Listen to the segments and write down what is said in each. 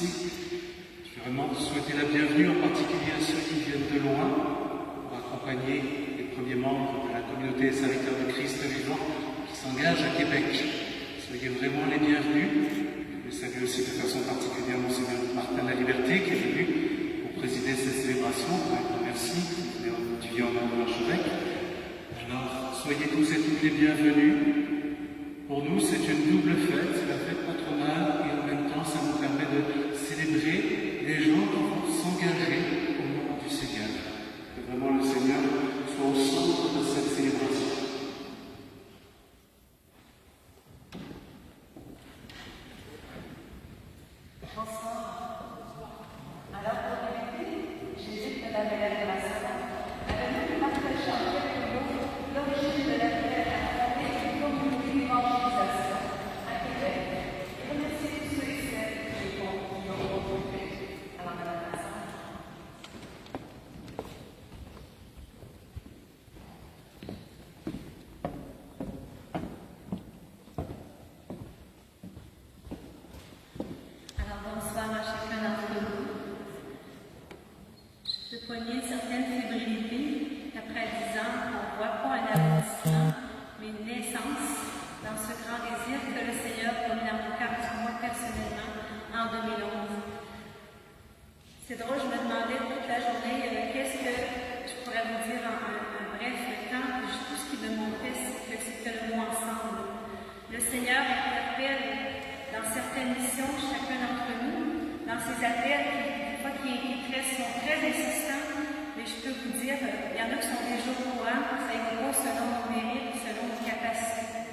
ici. Je vais vraiment souhaiter la bienvenue, en particulier à ceux qui viennent de loin, pour accompagner les premiers membres de la communauté des serviteurs de Christ vivant qui s'engagent à Québec. Soyez vraiment les bienvenus. Je salue aussi de façon particulière Monseigneur Martin Laliberté qui est venu pour présider cette célébration. Merci, tu viens en nom de l'archevêque. Alors, soyez tous et toutes les bienvenus. Pour nous, c'est une double fête, c'est la fête patronale et en même temps, ça nous permet de célébrer les gens qui vont s'engager au nom du Seigneur. Que vraiment le Seigneur soit au centre de cette célébration. C'est drôle, je me demandais toute la journée qu'est-ce que je pourrais vous dire en bref temps. Tout ce qui me montait, c'est que c'était le mot ensemble. Le Seigneur interpelle dans certaines missions chacun d'entre nous, dans ces appels qui sont très insistants, mais je peux vous dire, il y en a qui sont déjà au courant, ça y va selon nos mérites, selon nos capacités.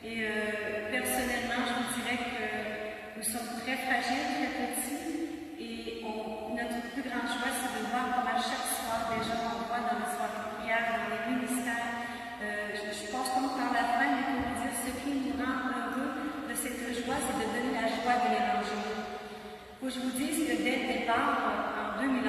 Et personnellement, je vous dirais que nous sommes très fragiles, très petits. Notre plus grande joie, c'est de voir comment chaque soir, déjà, on voit dans les soirées de prière, dans les ministères. Je pense comme par la fin, mais pour vous dire, ce qui nous rend heureux de cette joie, c'est de donner la joie de l'Évangile. Il faut que je vous dise que dès le départ, en 2011,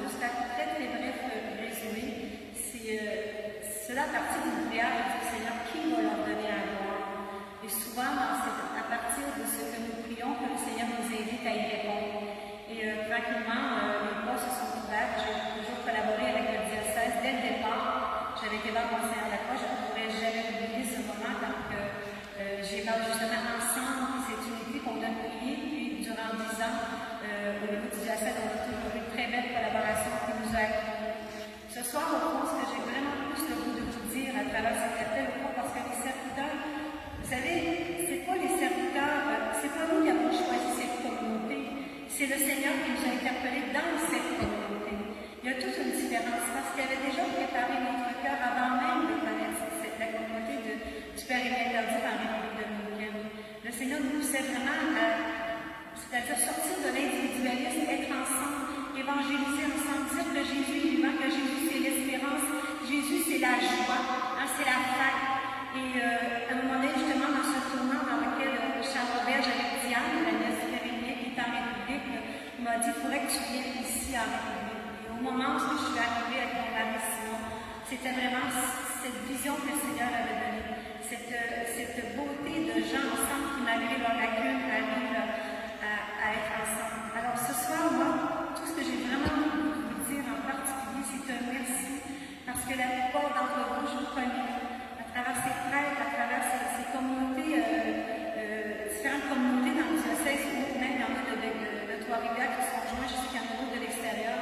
juste à très bref résumé, c'est la partie d'une prière du Seigneur qui va leur donner la gloire. Et souvent, à partir de ce que nous prions, que le Seigneur nous invite à y répondre. Et tranquillement, les pas se sont ouverts. J'ai toujours collaboré avec le diocèse dès le départ. J'avais été voir Monseigneur Lacroix, je ne pourrais jamais oublier ce moment quand j'ai parlé justement ensemble, cette unité qu'on a priée. Puis durant 10 ans, au niveau du diocèse, on a toujours eu une très belle collaboration qui nous a accueillis. Ce soir, au fond, ce que j'ai vraiment plus le goût de vous dire à travers cet appel, au fond, parce que les serviteurs, vous savez, c'est pas les serviteurs, c'est pas nous qui avons choisi cette communauté. C'est le Seigneur qui nous a interpellés dans cette communauté. Il y a toute une différence parce qu'il avait déjà préparé notre cœur avant même de connaître la communauté du Père Émile Tardif en République dominicaine. Le Seigneur nous poussait vraiment c'est-à-dire sortir de l'individualisme, être ensemble, évangéliser ensemble, dire que Jésus est vivant, que Jésus c'est l'espérance, Jésus c'est la joie, c'est la fête. Et à un moment donné, justement, dans ce tournant dans lequel Charles Robert, avec Diane, la nièce qui est en République, m'a dit, il faudrait que tu viennes ici en République. Et au moment où je suis arrivée avec mon mari Simon, c'était vraiment cette vision que le Seigneur avait donnée, cette beauté de gens ensemble qui, malgré leurs lacunes, arrivent à être ensemble. Alors ce soir, moi, tout ce que j'ai vraiment voulu vous dire en particulier, c'est un merci, parce que la plupart d'entre vous, je vous connais, à travers ces prêtres, à travers ces communautés, différentes communautés dans le diocèse, ou même il y en a de Trois-Rivières qui sont joints, je sais qu'il y en a d'autres de l'extérieur.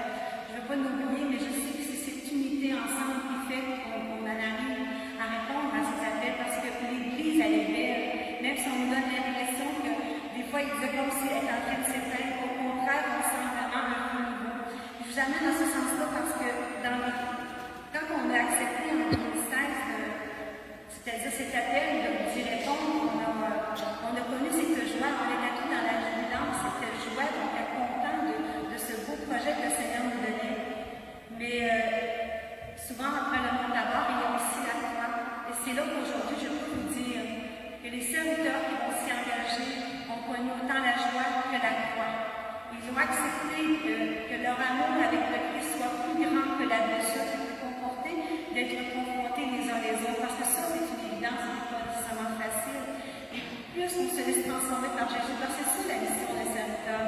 Je ne veux pas l'oublier, mais je sais que c'est cette unité ensemble qui fait qu'on en arrive à répondre à ces appels, parce que l'Église, elle est belle, même si on nous donne l'impression que des fois, il disait comme si elle est en train de s'éteindre. Au contraire, on sent vraiment un peu nouveau. Je vous amène dans ce sens-là parce que quand on a accepté en 2016, c'est-à-dire cet appel d'y répondre, on a connu cette joie, on était tous dans la jubilance, cette joie, donc être content de ce beau projet que le Seigneur nous donnait. Mais souvent, après le monde d'abord, il y a aussi la croix. Et c'est là qu'aujourd'hui, je peux vous dire que les serviteurs qui vont s'y engager ont connu autant la joie que la croix. Ils ont accepté que leur amour avec le Christ soit plus grand que la blessure qu'ils ont comportée, d'être confrontés les uns les autres. Parce que ça, c'est une évidence, ce n'est pas nécessairement facile. Et plus on se laisse transformer par Jésus, parce que c'est ça la mission des serviteurs.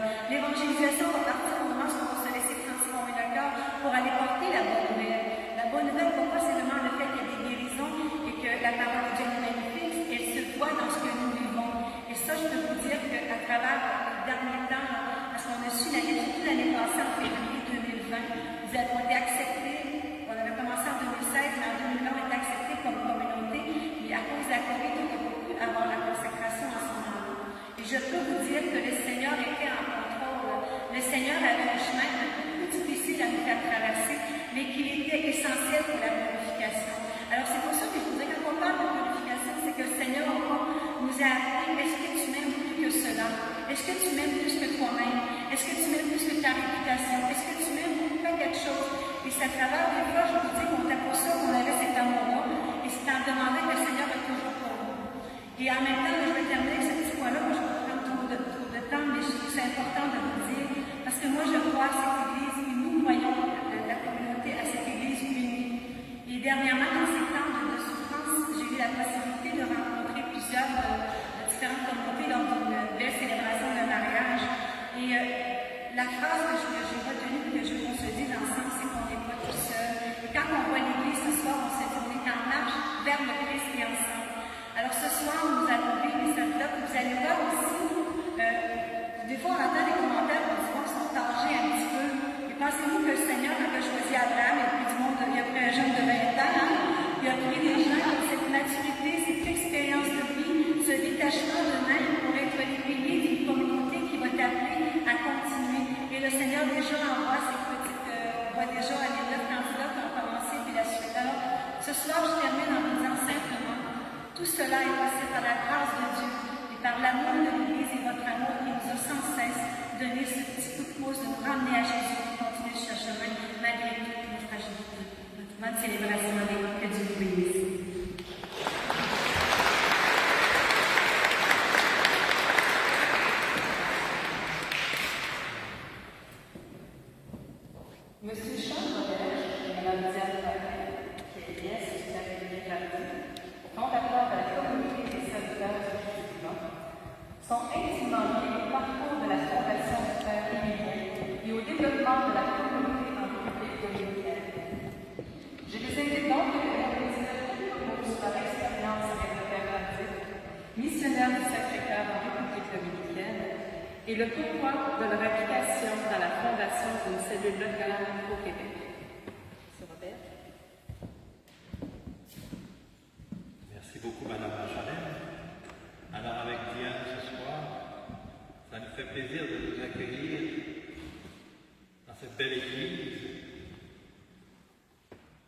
l'évangélisation va partir au moment où on va se laisser transformer le cœur pour aller porter la bonne nouvelle. La bonne nouvelle, pour moi, c'est vraiment le fait qu'il y a des guérisons et que la parole de Dieu est magnifique, elle se voit dans ce que nous vivons. Et ça, je peux vous dire qu'à travers les derniers temps, parce qu'on a su surtout l'année passée, en février 2020, nous avons été acceptés. On avait commencé en 2016, mais en 2020, on a été acceptés comme communauté. Et à cause de la COVID, on a pu avoir la consécration à ce moment-là. Et je peux vous dire que le Seigneur était en contrôle. Le Seigneur avait un chemin un peu plus difficile à nous faire traverser, mais qu'il était essentiel pour la purification. Alors c'est pour ça que je vous dis, quand on parle de purification, c'est que le Seigneur nous a appris, est-ce que tu m'aimes plus que cela? Est-ce que tu m'aimes plus que toi-même? Est-ce que tu m'aimes plus que ta réputation? Est-ce que tu m'aimes pour faire quelque chose? Et c'est à travers des fois, je vous dis qu'on n'était pas sûr qu'on avait cet amour-là, et c'est en demandant que le Seigneur est toujours pour nous. Et en même temps, je vais terminer avec ce petit point-là, moi je vais pas prendre trop de temps, mais je trouve que c'est important de vous dire, parce que moi je crois à cette Église, et nous voyons la communauté à cette Église unie. Et dernièrement, dans ces temps de souffrance, j'ai eu la possibilité de rencontrer plusieurs différentes communautés lors d'une belle célébration de mariage. Et la phrase que j'ai retenue, que je veux qu'on se dise ensemble, c'est qu'on n'est pas tout seul. Et quand on voit l'Église ce soir, on se dit qu'on est en marche vers le Christ et ensemble. Alors ce soir, nous allons vivre les symptômes. Vous allez voir aussi, des fois on entend des commentaires où ils sont âgés un petit peu. Et pensez-vous que le Seigneur avait choisi Abraham et puis du monde, il a pris un jeune de 20 ans, hein? Il a pris des gens avec cette maturité, cette expérience de vie, ce détachement de même pour être les piliers d'une communauté qui va t'appeler à continuer. Et le Seigneur déjà envoie ces petites, on voit déjà les 9 candidats qui ont commencé puis la suite. Alors, ce soir, je termine en vous disant simplement, tout cela est passé par la grâce de Dieu et par l'amour de l'Église et votre amour qui nous a sans cesse donné ce petit coup de pouce de nous ramener à Jésus et continuer sur ce chemin malgré toute nos fragilités. Notre bonne célébration avec que Dieu vous bénisse. Monsieur Charles Robert et Mme Diane Paquin, qui est nièce du Cabinet Jardin, fondateur de la communauté des serviteurs du Christ, sont intimement liés au parcours de la fondation du Père Émilien et au développement de la communauté en République dominicaine. Je les invite donc à réaliser sur leur expérience avec le Père Baptiste, missionnaire du Sacré-Cœur en République dominicaine, et le pourquoi de leur application dans la fondation d'une cellule locale au Québec. Monsieur Robert. Merci beaucoup, Madame la Chalem. Alors, avec Diane ce soir, ça nous fait plaisir de vous accueillir dans cette belle église.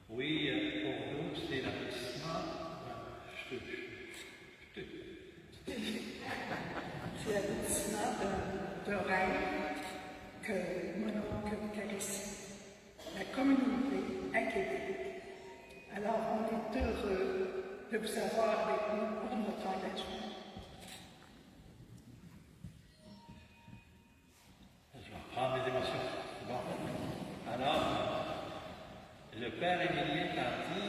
Oui, pour nous, c'est l'aboutissement. C'est l'aboutissement d'un rêve que mon oncle caresse, la communauté à Québec. Alors, on est heureux de vous avoir avec nous pour notre engagement. Je vais reprendre mes émotions. Bon. Alors, le Père Émilien Tanti,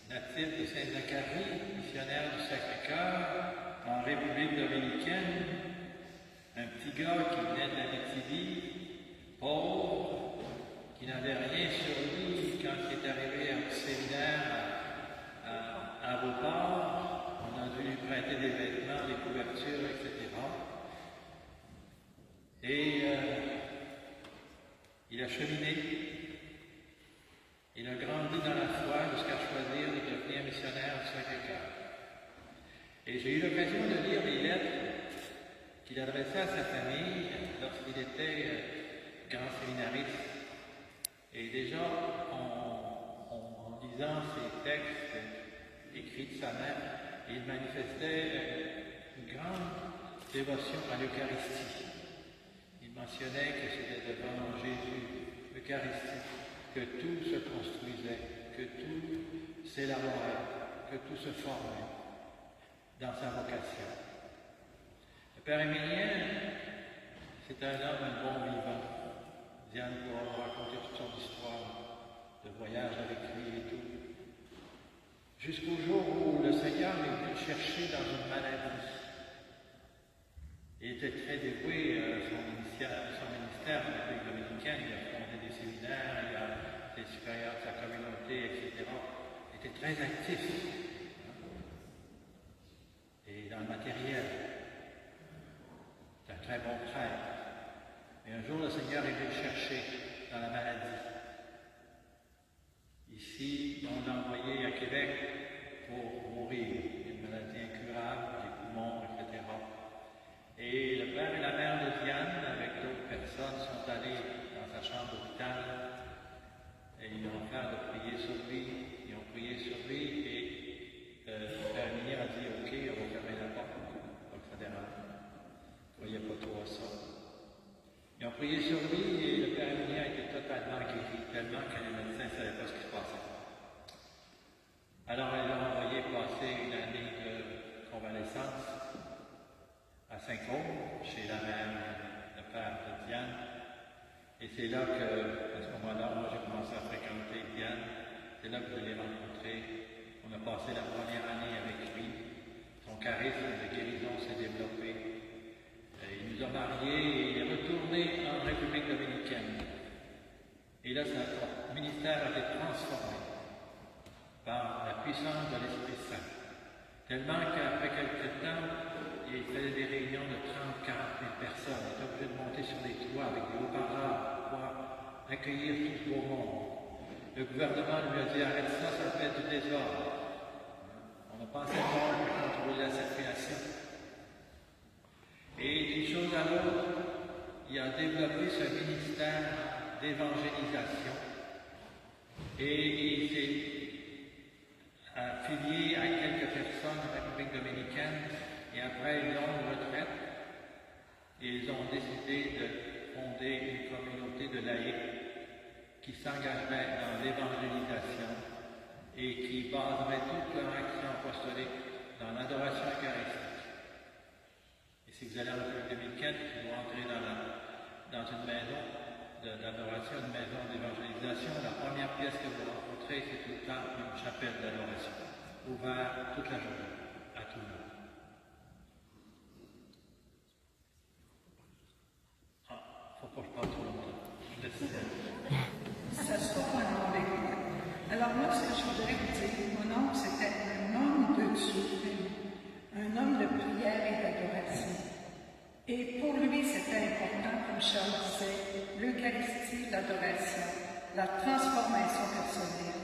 natif de Saint-Zacharie, missionnaire du Sacré-Cœur, en République dominicaine, un petit gars qui venait de la Métivie, pauvre, qui n'avait rien sur lui quand il est arrivé au séminaire à Beauport. On a dû lui prêter des vêtements, des couvertures, etc. Et il a cheminé. Il a grandi dans la foi jusqu'à choisir de devenir missionnaire du Sacré-Cœur. Et j'ai eu l'occasion de lire les lettres qu'il adressait à sa famille lorsqu'il était grand séminariste. Et déjà, en lisant ces textes écrits de sa mère, il manifestait une grande dévotion à l'Eucharistie. Il mentionnait que c'était devant Jésus, l'Eucharistie, que tout se construisait, que tout s'élaborait, que tout se formait dans sa vocation. Le Père Émilien, c'est un homme, un bon vivant. Diane pourra vous raconter toute son histoire de voyage avec lui et tout. Jusqu'au jour où le Seigneur est venu le chercher dans une maladie. Il était très dévoué à son initiative. son ministère dans la République dominicaine, il a fondé des séminaires, il a été supérieur de sa communauté, etc. Il était très actif. Et dans le matériel. C'est un très bon prêtre. Et un jour, le Seigneur est venu le chercher dans la maladie. Ici, on l'a envoyé à Québec pour mourir. Une maladie incurable, des poumons, etc. Et le père et la mère de Diane, avec d'autres personnes, sont allés dans sa chambre d'hôpital et ils lui ont offert de prier sur lui. Ils ont prié sur lui et le père Minier a dit OK, on va fermer la porte, pas que ça dérange. Ne voyez pas trop à ça. Ils ont prié sur lui et le père Minier a été totalement guéri, tellement que les médecins ne savaient pas ce qui se passait. Alors, ils l'ont envoyé passer une année de convalescence à Saint-Côme, chez la mère, le père de Diane. Et c'est là que, à ce moment-là, moi j'ai commencé à fréquenter Diane. C'est là que je l'ai rencontré. On a passé la première année avec lui. Son charisme de guérison s'est développé. Il nous a mariés et il est retourné en République dominicaine. Et là, son ministère a été transformé par la puissance de l'Esprit Saint. Tellement qu'après quelques temps, il faisait des réunions de 30, 40 000 personnes. Il était obligé de monter sur les toits avec des haut-parleurs pour pouvoir accueillir tout ce beau monde. Le gouvernement lui a dit arrête ça, ça fait du désordre. On a pensé fort pour contrôler la circulation. Et d'une chose à l'autre, il a développé ce ministère d'évangélisation. Et il s'est affilié à quelques personnes en République dominicaine. Et après une longue retraite, ils ont décidé de fonder une communauté de laïcs qui s'engagerait dans l'évangélisation et qui baserait toute leur action apostolique dans l'adoration eucharistique. Et si vous allez en République dominicaine, vous rentrez dans une maison d'adoration, une maison d'évangélisation, la première pièce que vous rencontrez, c'est tout le temps une chapelle d'adoration, ouverte toute la journée à tout le monde. Faut pas que je parle trop longtemps. Ça se passe avec moi. Alors moi, ce que je voudrais vous dire, mon oncle, c'était un homme de Dieu, un homme de prière et d'adoration. Et pour lui, c'était important, comme Charles disait, l'Eucharistie, l'adoration, la transformation personnelle,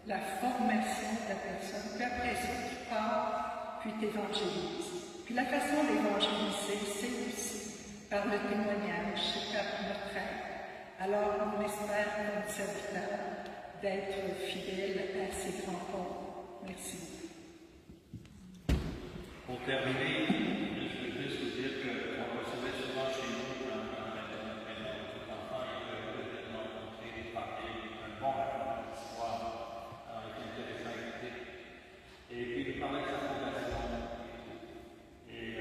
la formation de la personne, puis après ça, tu pars, puis t'évangélises. Puis la façon d'évangéliser, c'est aussi par le témoignage, c'est par notre aide. Alors, on espère, comme serviteur, d'être fidèle à ces grands corps. Merci. Pour terminer, je veux juste vous dire qu'on recevait souvent chez nous, quand on avait notre maison de tout enfant, il y avait peut-être rencontré des parties, un bon racontement d'histoire, alors il était intéressant à écouter. Et puis il parlait de sa fondation. Et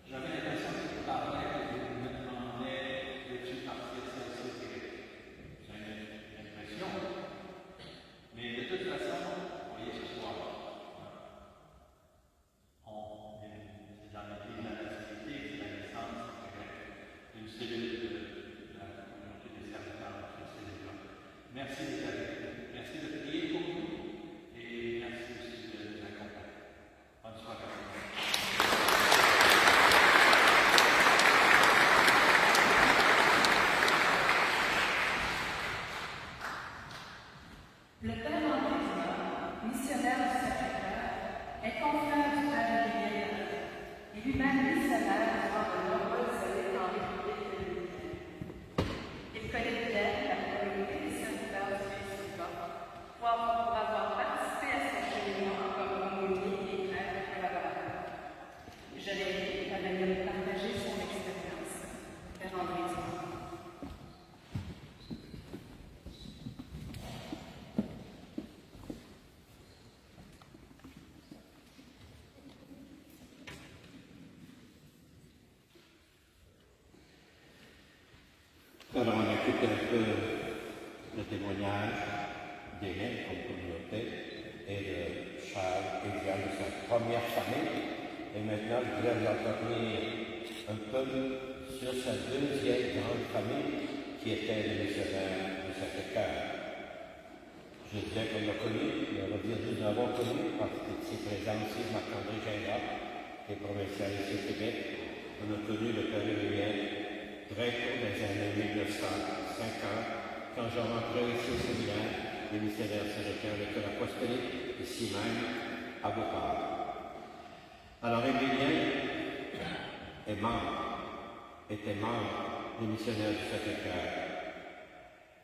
j'avais l'impression qu'il parlait, qu'il me demandait veux-tu partir de ça aussi? J'avais l'impression. Mais de toute façon, vous voyez ce soir, c'est dans la vie de la nativité, c'est la naissance d'une cellule de la communauté des serviteurs qui se développe. Merci d'être avec nous. Merci de prier pour nous. Et merci aussi de nous accompagner. Bonne soirée. Le père André Dumas, missionnaire du Sacré-Cœur, est confrère du père Guillaume et lui-même missionnaire durant de nombreuses années en République dominicaine. Il connaît bien la communauté des serviteurs du Christ-Vivant pour avoir participé à sa réunion comme aumônier et frère collaborateur. Je l'ai invité à venir partager son expérience. Père André Dumas. Alors on écoute un peu le témoignage d'Hélène comme communauté et de Charles et Diane de sa première famille. Et maintenant, je voudrais vous entretenir un peu sur sa deuxième grande famille qui était les missionnaires du Sacré-Cœur. Je disais qu'on l'a connu, mais on va dire nous l'avons connu parce qu'il est ici présent aussi Marc-André Gingras, qui est provincial ici au Québec. On a connu le Père Emilien très tôt dans les années 1950, quand je rentrais ici au séminaire, les missionnaires du Sacré-Cœur, l'école apostolique, ici même, à Beauport. Alors Emilien était membre des missionnaires du Sacré-Cœur.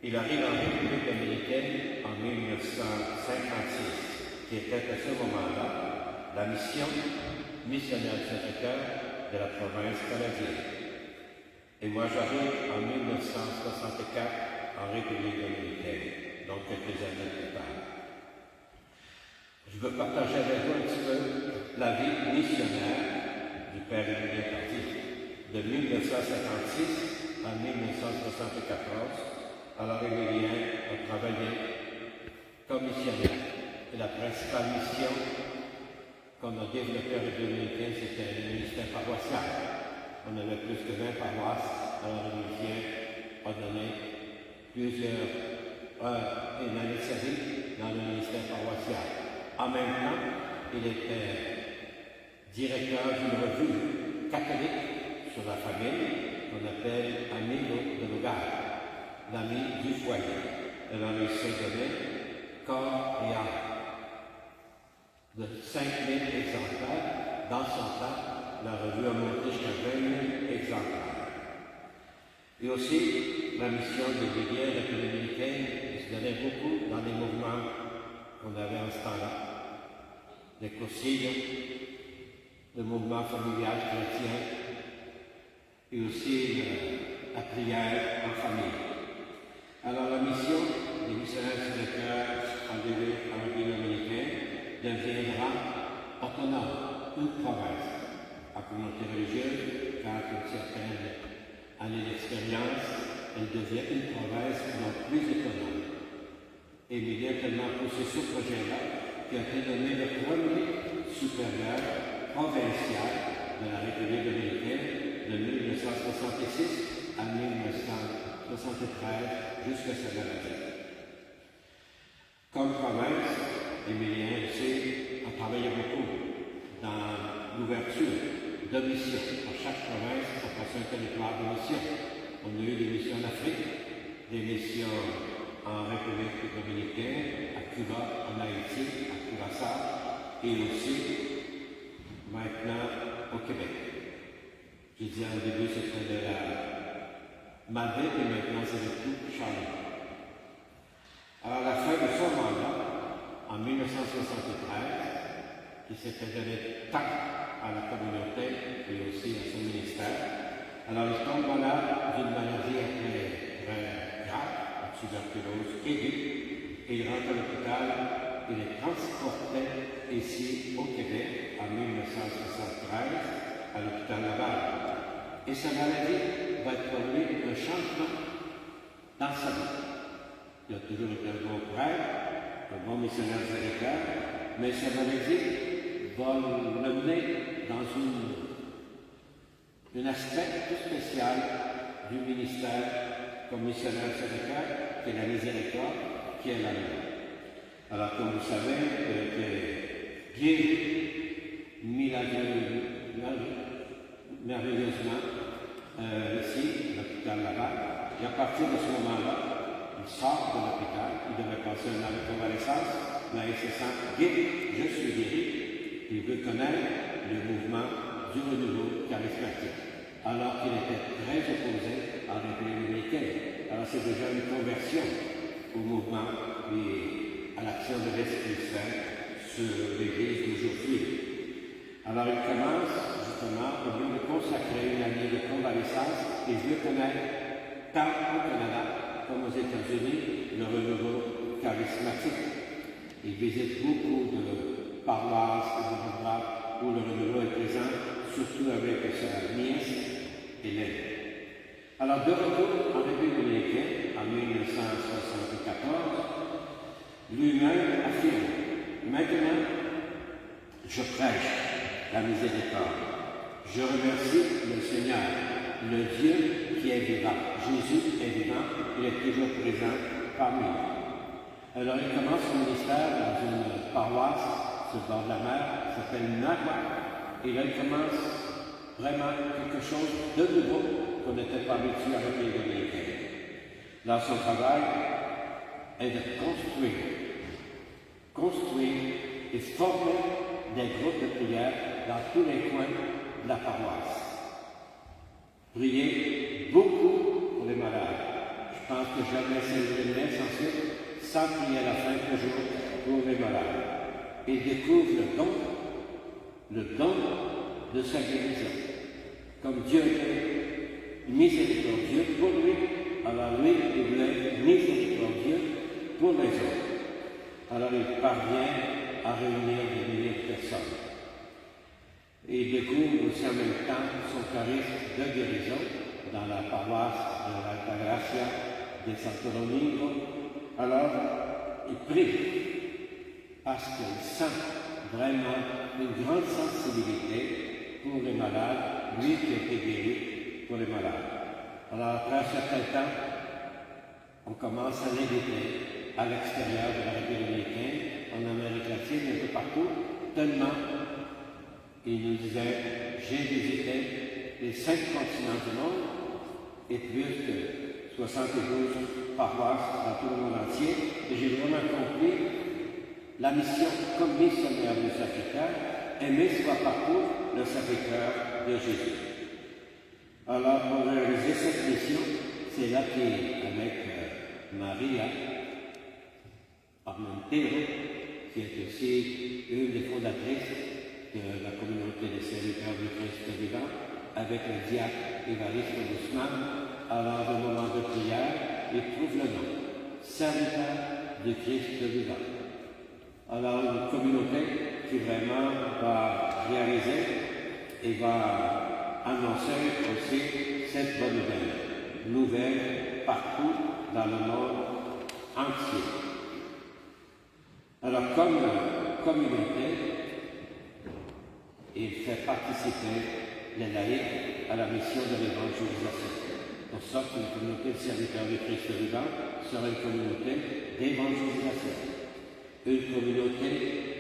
Il arrive en République dominicaine en 1956, qui était à ce moment-là la mission missionnaire du Sacré-Cœur de la province canadienne. Et moi j'arrive en 1964 en République dominicaine, donc quelques années plus tard. Je veux partager avec vous un petit peu la vie missionnaire du Père Emilien Tardif, de 1956 à 1974. Alors Emilien a travaillé comme missionnaire. Et la principale mission qu'on a développée en République dominicaine, c'était le ministère paroissial. On avait plus que 20 paroisses. Alors Emilien a donné plusieurs heures et une année de service dans le ministère paroissial. En même temps, il était directeur d'une revue catholique sur la famille qu'on appelle Amigo de Lugar. L'ami du foyer. Elle en a se donné corps et âme. De 5000 exemplaires, dans son temps, la revue a monté jusqu'à 20 000 exemplaires. Et aussi, la mission des Béliers républicaine se donnait beaucoup dans les mouvements qu'on avait en ce temps-là. Les coursilles, le mouvement familial chrétien, et aussi la prière en famille. Alors la mission des missionnaires du Sacré-Cœur en République dominicaine deviendra autonome, une province, à communauté religieuse, quand une certaine année d'expérience, elle devient une province non plus autonome. Et il y a tellement poussé ce projet-là qui a été nommé le premier supérieur provincial de la République dominicaine de 1966 à 1973 jusqu'à sa maladie. Comme province, Emilien aussi a travaillé beaucoup dans l'ouverture de missions. Dans chaque province, on passe un territoire de mission. On a eu des missions en Afrique, des missions en République dominicaine, à Cuba, en Haïti, à Curaçao, et aussi maintenant au Québec. Je disais au début, c'était de la Malgré et maintenant c'est le tout changé. Alors à la fin de son mandat, en 1973, qui s'était donné tant à la communauté et aussi à son ministère, alors il tombe malade d'une maladie très grave, la tuberculose aiguë, et il rentre à l'hôpital, il est transporté ici au Québec en 1973 à l'hôpital Laval. Et sa maladie va être pour lui un changement dans sa vie. Il a toujours été un bon frère, un bon missionnaire du Sacré-Cœur, mais sa maladie va le mener dans un aspect tout spécial du ministère comme missionnaire du Sacré-Cœur, qui est la miséricorde, qui est la loi. Alors, comme vous savez, il a été guéri merveilleusement ici, à l'hôpital Laval. Et à partir de ce moment-là, il sort de l'hôpital, il devait passer un an de convalescence, mais il se sent guéri, je suis guéri, il veut connaître le mouvement du renouveau charismatique, alors qu'il était très opposé à la République dominicaine. Alors c'est déjà une conversion au mouvement et à l'action de l'Esprit Saint sur l'Église d'aujourd'hui. Alors il commence justement, au lieu de consacrer une année de convalescence, il veut connaître, tant au Canada comme aux États-Unis, le renouveau charismatique. Il visite beaucoup de paroisses et d'endroits où le renouveau est présent, surtout avec sa nièce, Hélène. Alors de retour en République dominicaine, en 1974, lui-même affirme, maintenant, je prêche la miséricorde. Je remercie le Seigneur le Dieu qui est vivant. Jésus est vivant, il est toujours présent parmi nous. Alors il commence son ministère dans une paroisse sur le bord de la mer, qui s'appelle Nagua, et là il commence vraiment quelque chose de nouveau qu'on n'était pas habitué avec les Dominicains. Dans son travail est de construire et former des groupes de prière dans tous les coins de la paroisse. Prier beaucoup pour les malades. Je pense que jamais célébrer une messe ensuite sans prier à la fin toujours pour les malades. Et découvre le don de sa guérison. Comme Dieu est miséricordieux pour lui, alors lui, il voulait miséricordieux pour les autres. Alors il parvient à réunir des milliers de personnes. Et il découvre aussi en même temps son charisme de guérison dans la paroisse de l'Altagracia de Santo Domingo. Alors, il prie parce qu'il sent vraiment une grande sensibilité pour les malades, lui qui a été guéri pour les malades. Alors, après un certain temps, on commence à l'inviter à l'extérieur de la République dominicaine, en Amérique latine, un peu partout, tellement il nous disait, j'ai visité les 5 continents du monde et plus de 72 paroisses dans tout le monde entier, et j'ai vraiment compris la mission comme missionnaire du Sacré-Cœur, aimer soit partout le Sacré-Cœur de Jésus. Alors, pour réaliser cette mission, c'est là qu'avec Maria Armentero, qui est aussi une des fondatrices de la communauté des serviteurs du Christ vivant, avec le diacre Évariste Guzman, alors au moment de prière, il trouve le nom, serviteur du Christ vivant. Alors une communauté qui vraiment va réaliser et va annoncer aussi cette bonne nouvelle partout dans le monde entier. Alors comme communauté, il fait participer les laïcs à la mission de l'évangélisation. Pour sorte que la communauté de serviteurs du Christ vivant sera une communauté d'évangélisation, une communauté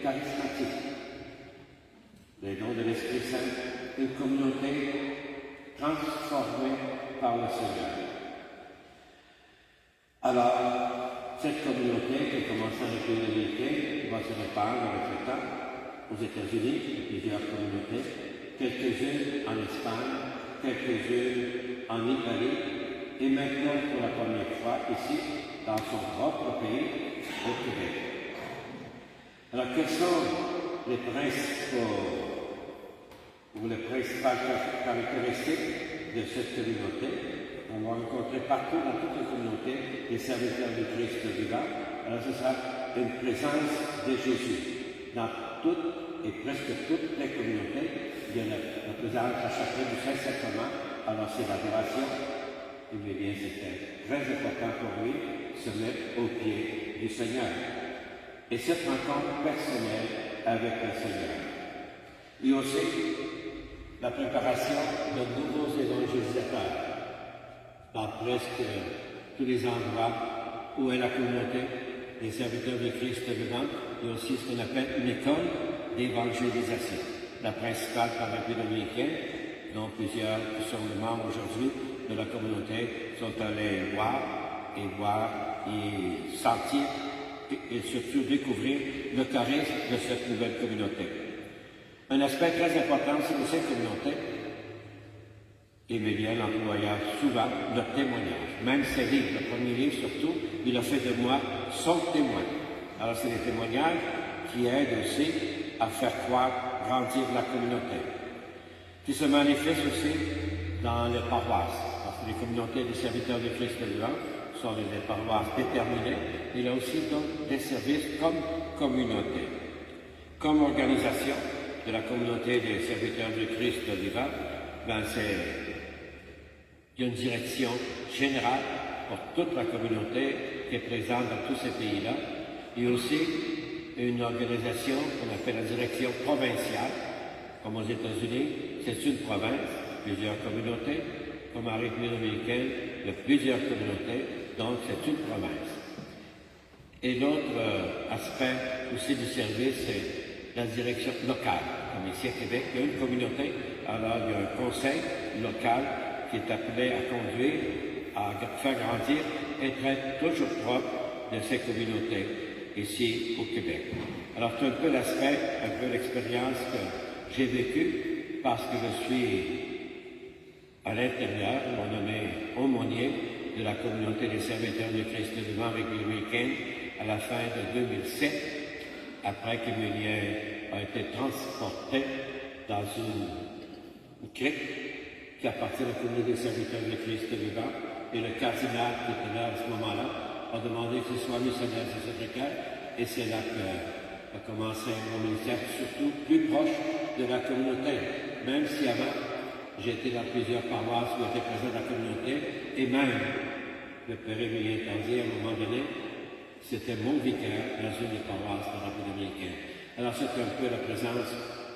charismatique, les dons de l'Esprit Saint, une communauté transformée par le Seigneur. Alors, cette communauté qui a commencé avec les Dominicains va se répandre avec le temps aux États-Unis, il y a plusieurs communautés, quelques-unes en Espagne, quelques-unes en Italie, et maintenant pour la première fois ici, dans son propre pays, au Québec. Alors quels sont les principales caractéristiques de cette communauté? On va rencontrer partout dans toutes les communautés des serviteurs du Christ vivant. Alors ce sera une présence de Jésus dans toutes et presque toutes les communautés. Il y a la présence à chaque fois du Saint-Sacrement. Alors c'est l'adoration. Et bien c'était très important pour lui de se mettre au pied du Seigneur. Et cette rencontre personnelle avec le Seigneur. Il y a aussi la préparation de nouveaux évangélisateurs dans presque tous les endroits où est la communauté des serviteurs de Christ vivant. Il y a aussi ce qu'on appelle une école d'évangélisation. La principale par la République dominicaine, dont plusieurs qui sont membres aujourd'hui de la communauté sont allés voir et sentir et surtout découvrir le charisme de cette nouvelle communauté. Un aspect très important aussi de cette communauté, Emilien employa souvent le témoignage. Même ses livres, le premier livre surtout, il a fait de moi son témoin. Alors c'est des témoignages qui aident aussi à faire croire, grandir la communauté. Qui se manifestent aussi dans les paroisses, parce que les communautés des serviteurs du Christ vivant sont des paroisses déterminées. Il a aussi donc des services comme communauté. Comme organisation de la communauté des serviteurs du Christ vivant, il y a une direction générale pour toute la communauté qui est présente dans tous ces pays-là. Il y a aussi une organisation qu'on appelle la direction provinciale, comme aux États-Unis. C'est une province, plusieurs communautés, comme en République dominicaine, de plusieurs communautés, donc c'est une province. Et l'autre aspect aussi du service, c'est la direction locale. Comme ici à Québec, il y a une communauté, alors il y a un conseil local qui est appelé à conduire, à faire grandir et être toujours propre de ces communautés ici au Québec. Alors c'est un peu l'aspect, un peu l'expérience que j'ai vécue parce que je suis à l'intérieur, on nommé aumônier de la communauté des serviteurs de Christ vivant République dominicaine à la fin de 2007, après qu'Emilien a été transporté dans une crique qui appartient à la communauté des serviteurs de Christ vivant, et le cardinal qui était là à ce moment-là a demandé que ce soit missionnaire de secrétaire, et c'est là qu'a commencé mon ministère, surtout plus proche de la communauté, même si avant j'étais dans plusieurs paroisses où j'étais présent dans la communauté, et même le Père Emilien Tandier, à un moment donné, c'était mon vicaire dans une des paroisses de la République dominicaine. Alors c'est un peu la présence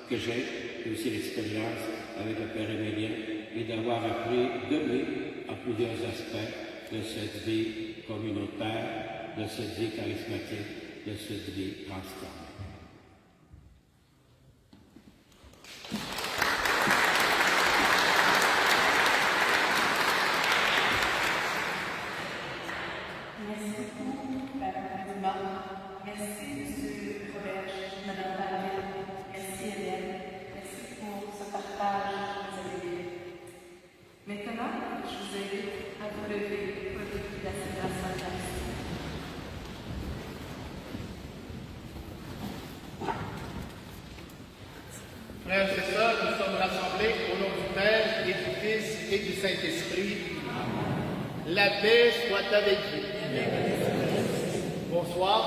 que j'ai, et aussi l'expérience avec le Père Emilien, et d'avoir appris de lui à plusieurs aspects de cette vie communautaire, de cette vie charismatique, de cette vie transformée. Merci beaucoup, Madame Dumas. Merci, M. Robert, Madame Barret. Merci, Hélène. Merci pour ce partage que vous avez fait. Maintenant, je vous invite à vous lever pour l'écoute de la célébration de la messe. Frères et sœurs, nous sommes rassemblés au nom du Père et du Fils et du Saint-Esprit. La paix soit avec vous. Bonsoir.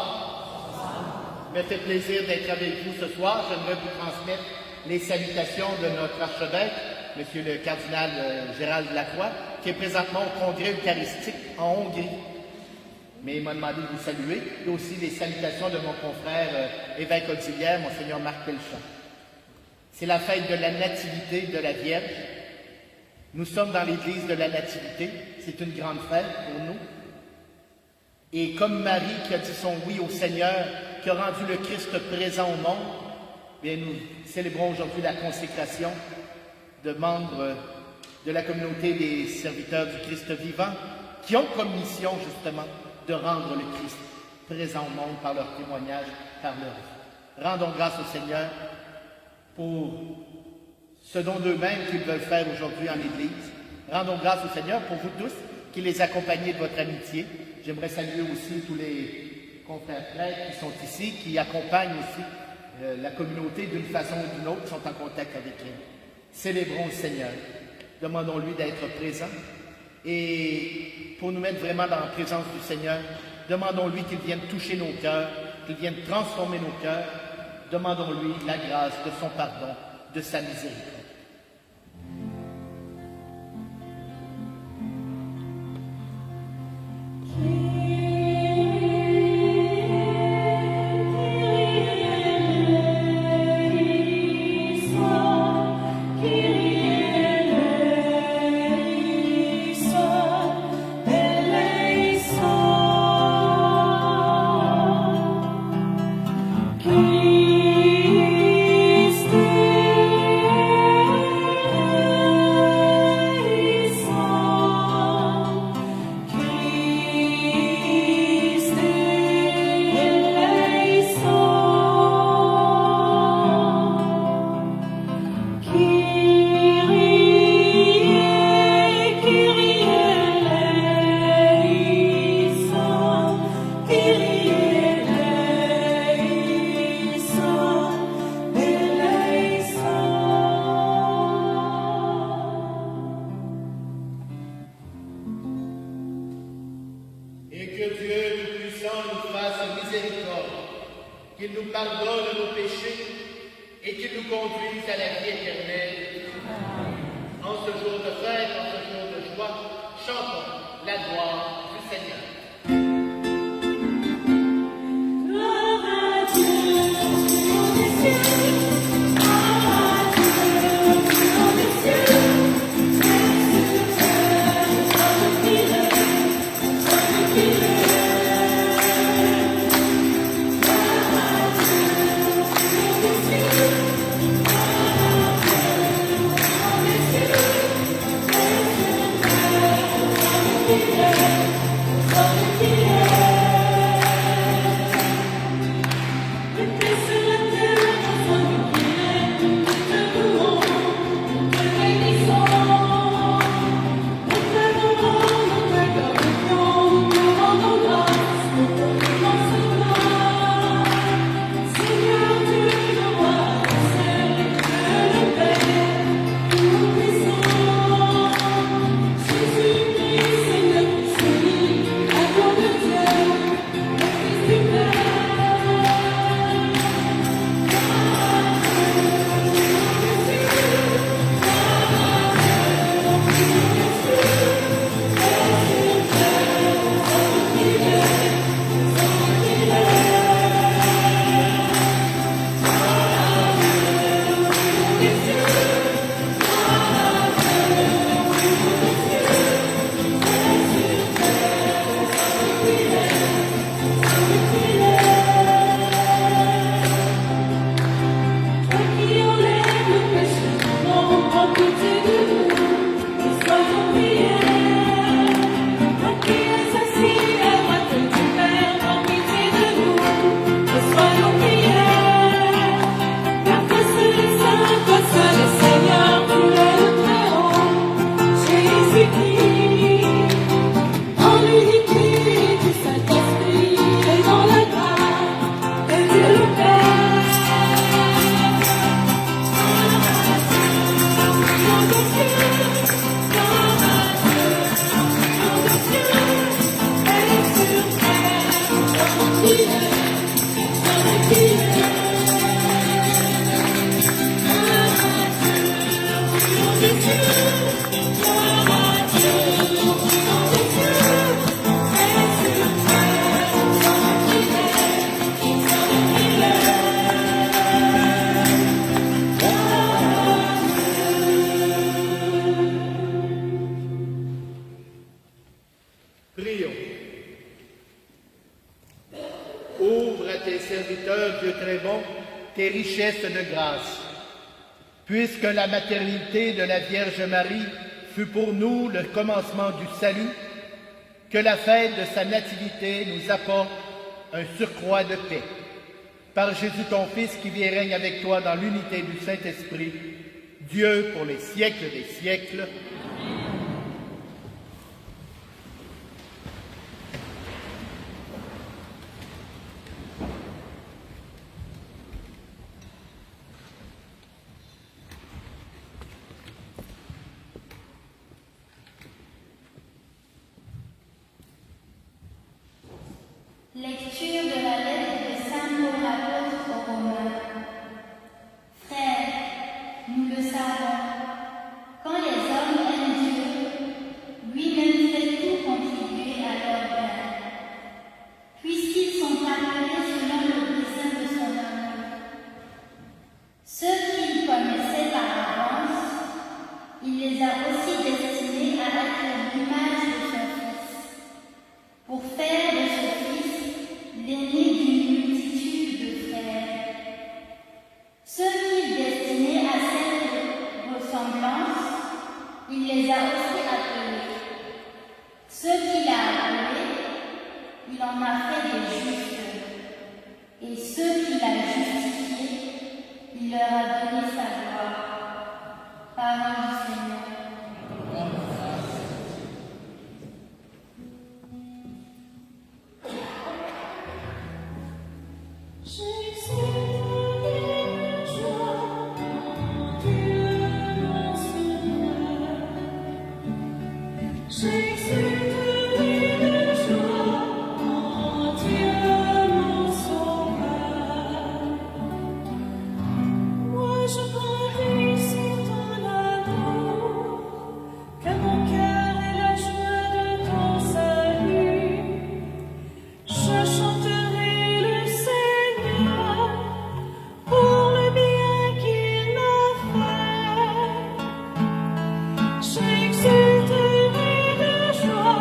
Il me fait plaisir d'être avec vous ce soir. J'aimerais vous transmettre les salutations de notre archevêque, Monsieur le cardinal Gérald Lacroix, qui est présentement au congrès eucharistique en Hongrie. Mais il m'a demandé de vous saluer, et aussi les salutations de mon confrère évêque auxiliaire, Monseigneur Marc Pelchamp. C'est la fête de la Nativité de la Vierge. Nous sommes dans l'église de la Nativité. C'est une grande fête pour nous. Et comme Marie qui a dit son oui au Seigneur, qui a rendu le Christ présent au monde, bien nous célébrons aujourd'hui la consécration de membres de la communauté des serviteurs du Christ vivant, qui ont comme mission justement de rendre le Christ présent au monde par leur témoignage, par leur vie. Rendons grâce au Seigneur pour ce don d'eux-mêmes qu'ils veulent faire aujourd'hui en Église. Rendons grâce au Seigneur pour vous tous qui les accompagnez de votre amitié. J'aimerais saluer aussi tous les confrères prêtres qui sont ici, qui accompagnent aussi la communauté d'une façon ou d'une autre, qui sont en contact avec elle. Célébrons le Seigneur. Demandons-lui d'être présent. Et pour nous mettre vraiment dans la présence du Seigneur, demandons-lui qu'il vienne toucher nos cœurs, qu'il vienne transformer nos cœurs. Demandons-lui la grâce de son pardon, de sa miséricorde. Qu'il nous pardonne nos péchés et qu'il nous conduise à la vie éternelle. En ce jour de fête, en ce jour de joie, chantons la gloire du Seigneur. Gloire à Dieu, Prions. Ouvre à tes serviteurs, Dieu très bon, tes richesses de grâce. Puisque la maternité de la Vierge Marie fut pour nous le commencement du salut, que la fête de sa nativité nous apporte un surcroît de paix. Par Jésus ton Fils qui vit et règne avec toi dans l'unité du Saint-Esprit, Dieu pour les siècles des siècles. Lecture de la lettre de Saint Paul apôtre aux Romains. Frères, nous le savons, quand les hommes aiment Dieu, lui-même fait tout contribuer à leur bien, puisqu'ils sont appelés selon le dessein de son amour. Ceux qu'il connaissait par avance, il les a aussi destinés à être l'image de son Fils, pour faire de ce Fils l'aîné d'une multitude de frères. Ceux qu'il destinait à cette ressemblance, il les a aussi appelés. Ceux qu'il a appelés, il en a fait des justes. Et ceux qu'il a justifiés, il leur a donné sa gloire. Parole du Seigneur. J'exulterai de joie.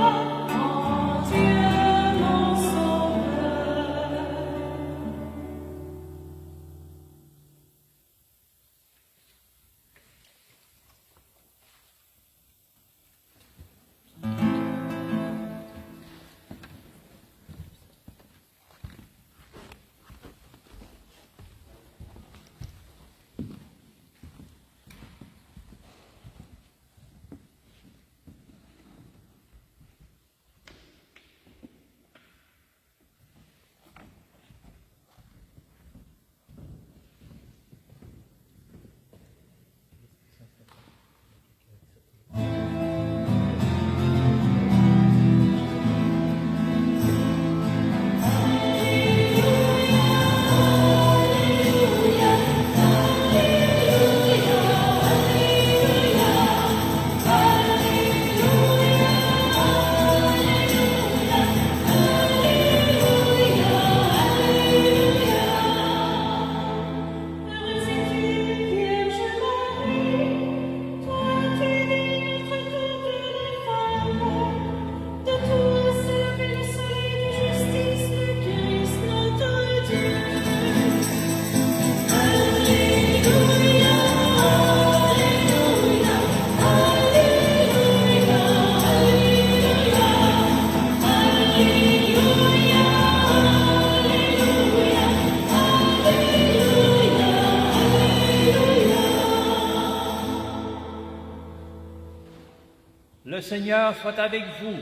Le Seigneur soit avec vous.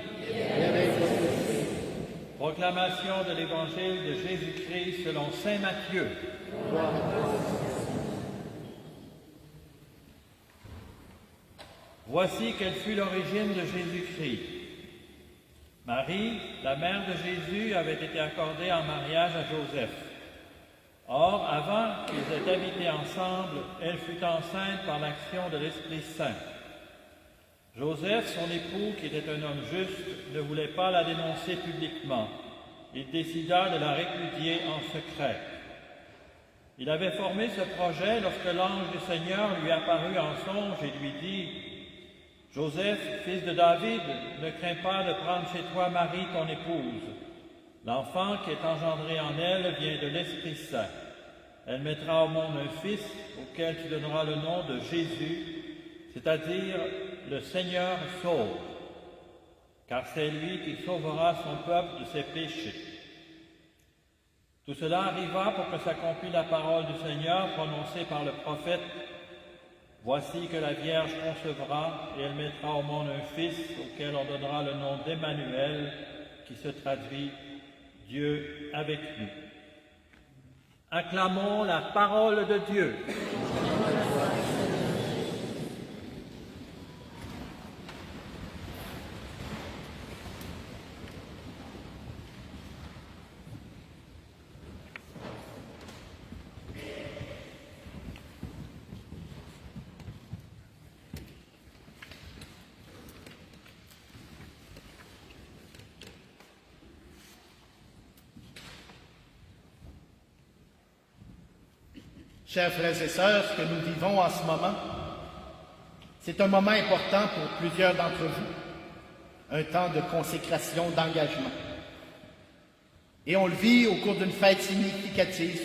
Proclamation de l'Évangile de Jésus-Christ selon saint Matthieu. Voici quelle fut l'origine de Jésus-Christ. Marie, la mère de Jésus, avait été accordée en mariage à Joseph. Or, avant qu'ils aient habité ensemble, elle fut enceinte par l'action de l'Esprit Saint. Joseph, son époux, qui était un homme juste, ne voulait pas la dénoncer publiquement. Il décida de la répudier en secret. Il avait formé ce projet lorsque l'ange du Seigneur lui apparut en songe et lui dit « Joseph, fils de David, ne crains pas de prendre chez toi Marie, ton épouse. L'enfant qui est engendré en elle vient de l'Esprit Saint. Elle mettra au monde un fils auquel tu donneras le nom de Jésus, c'est-à-dire le Seigneur sauve, car c'est lui qui sauvera son peuple de ses péchés. » Tout cela arriva pour que s'accomplisse la parole du Seigneur prononcée par le prophète. Voici que la Vierge concevra et elle mettra au monde un fils auquel on donnera le nom d'Emmanuel, qui se traduit Dieu avec nous. Acclamons la parole de Dieu. Chers frères et sœurs, ce que nous vivons en ce moment, c'est un moment important pour plusieurs d'entre vous, un temps de consécration, d'engagement. Et on le vit au cours d'une fête significative,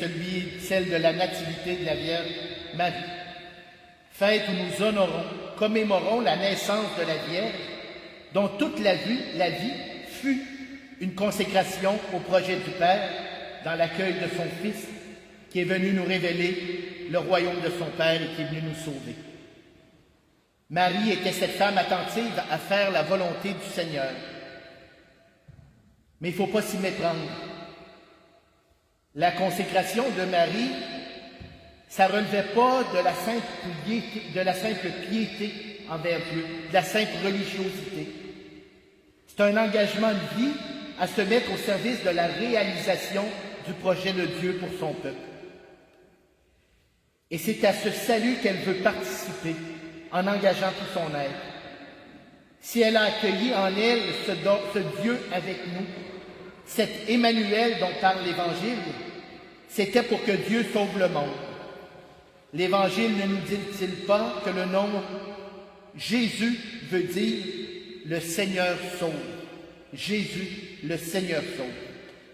celle de la Nativité de la Vierge Marie. Fête où nous honorons, commémorons la naissance de la Vierge, dont toute la vie fut une consécration au projet du Père dans l'accueil de son Fils, qui est venu nous révéler le royaume de son Père et qui est venu nous sauver. Marie était cette femme attentive à faire la volonté du Seigneur. Mais il ne faut pas s'y méprendre. La consécration de Marie, ça ne relevait pas de la simple piété envers Dieu, de la simple religiosité. C'est un engagement de vie à se mettre au service de la réalisation du projet de Dieu pour son peuple. Et c'est à ce salut qu'elle veut participer en engageant tout son être. Si elle a accueilli en elle ce Dieu avec nous, cet Emmanuel dont parle l'Évangile, c'était pour que Dieu sauve le monde. L'Évangile ne nous dit-il pas que le nom Jésus veut dire le Seigneur sauve. Jésus, le Seigneur sauve.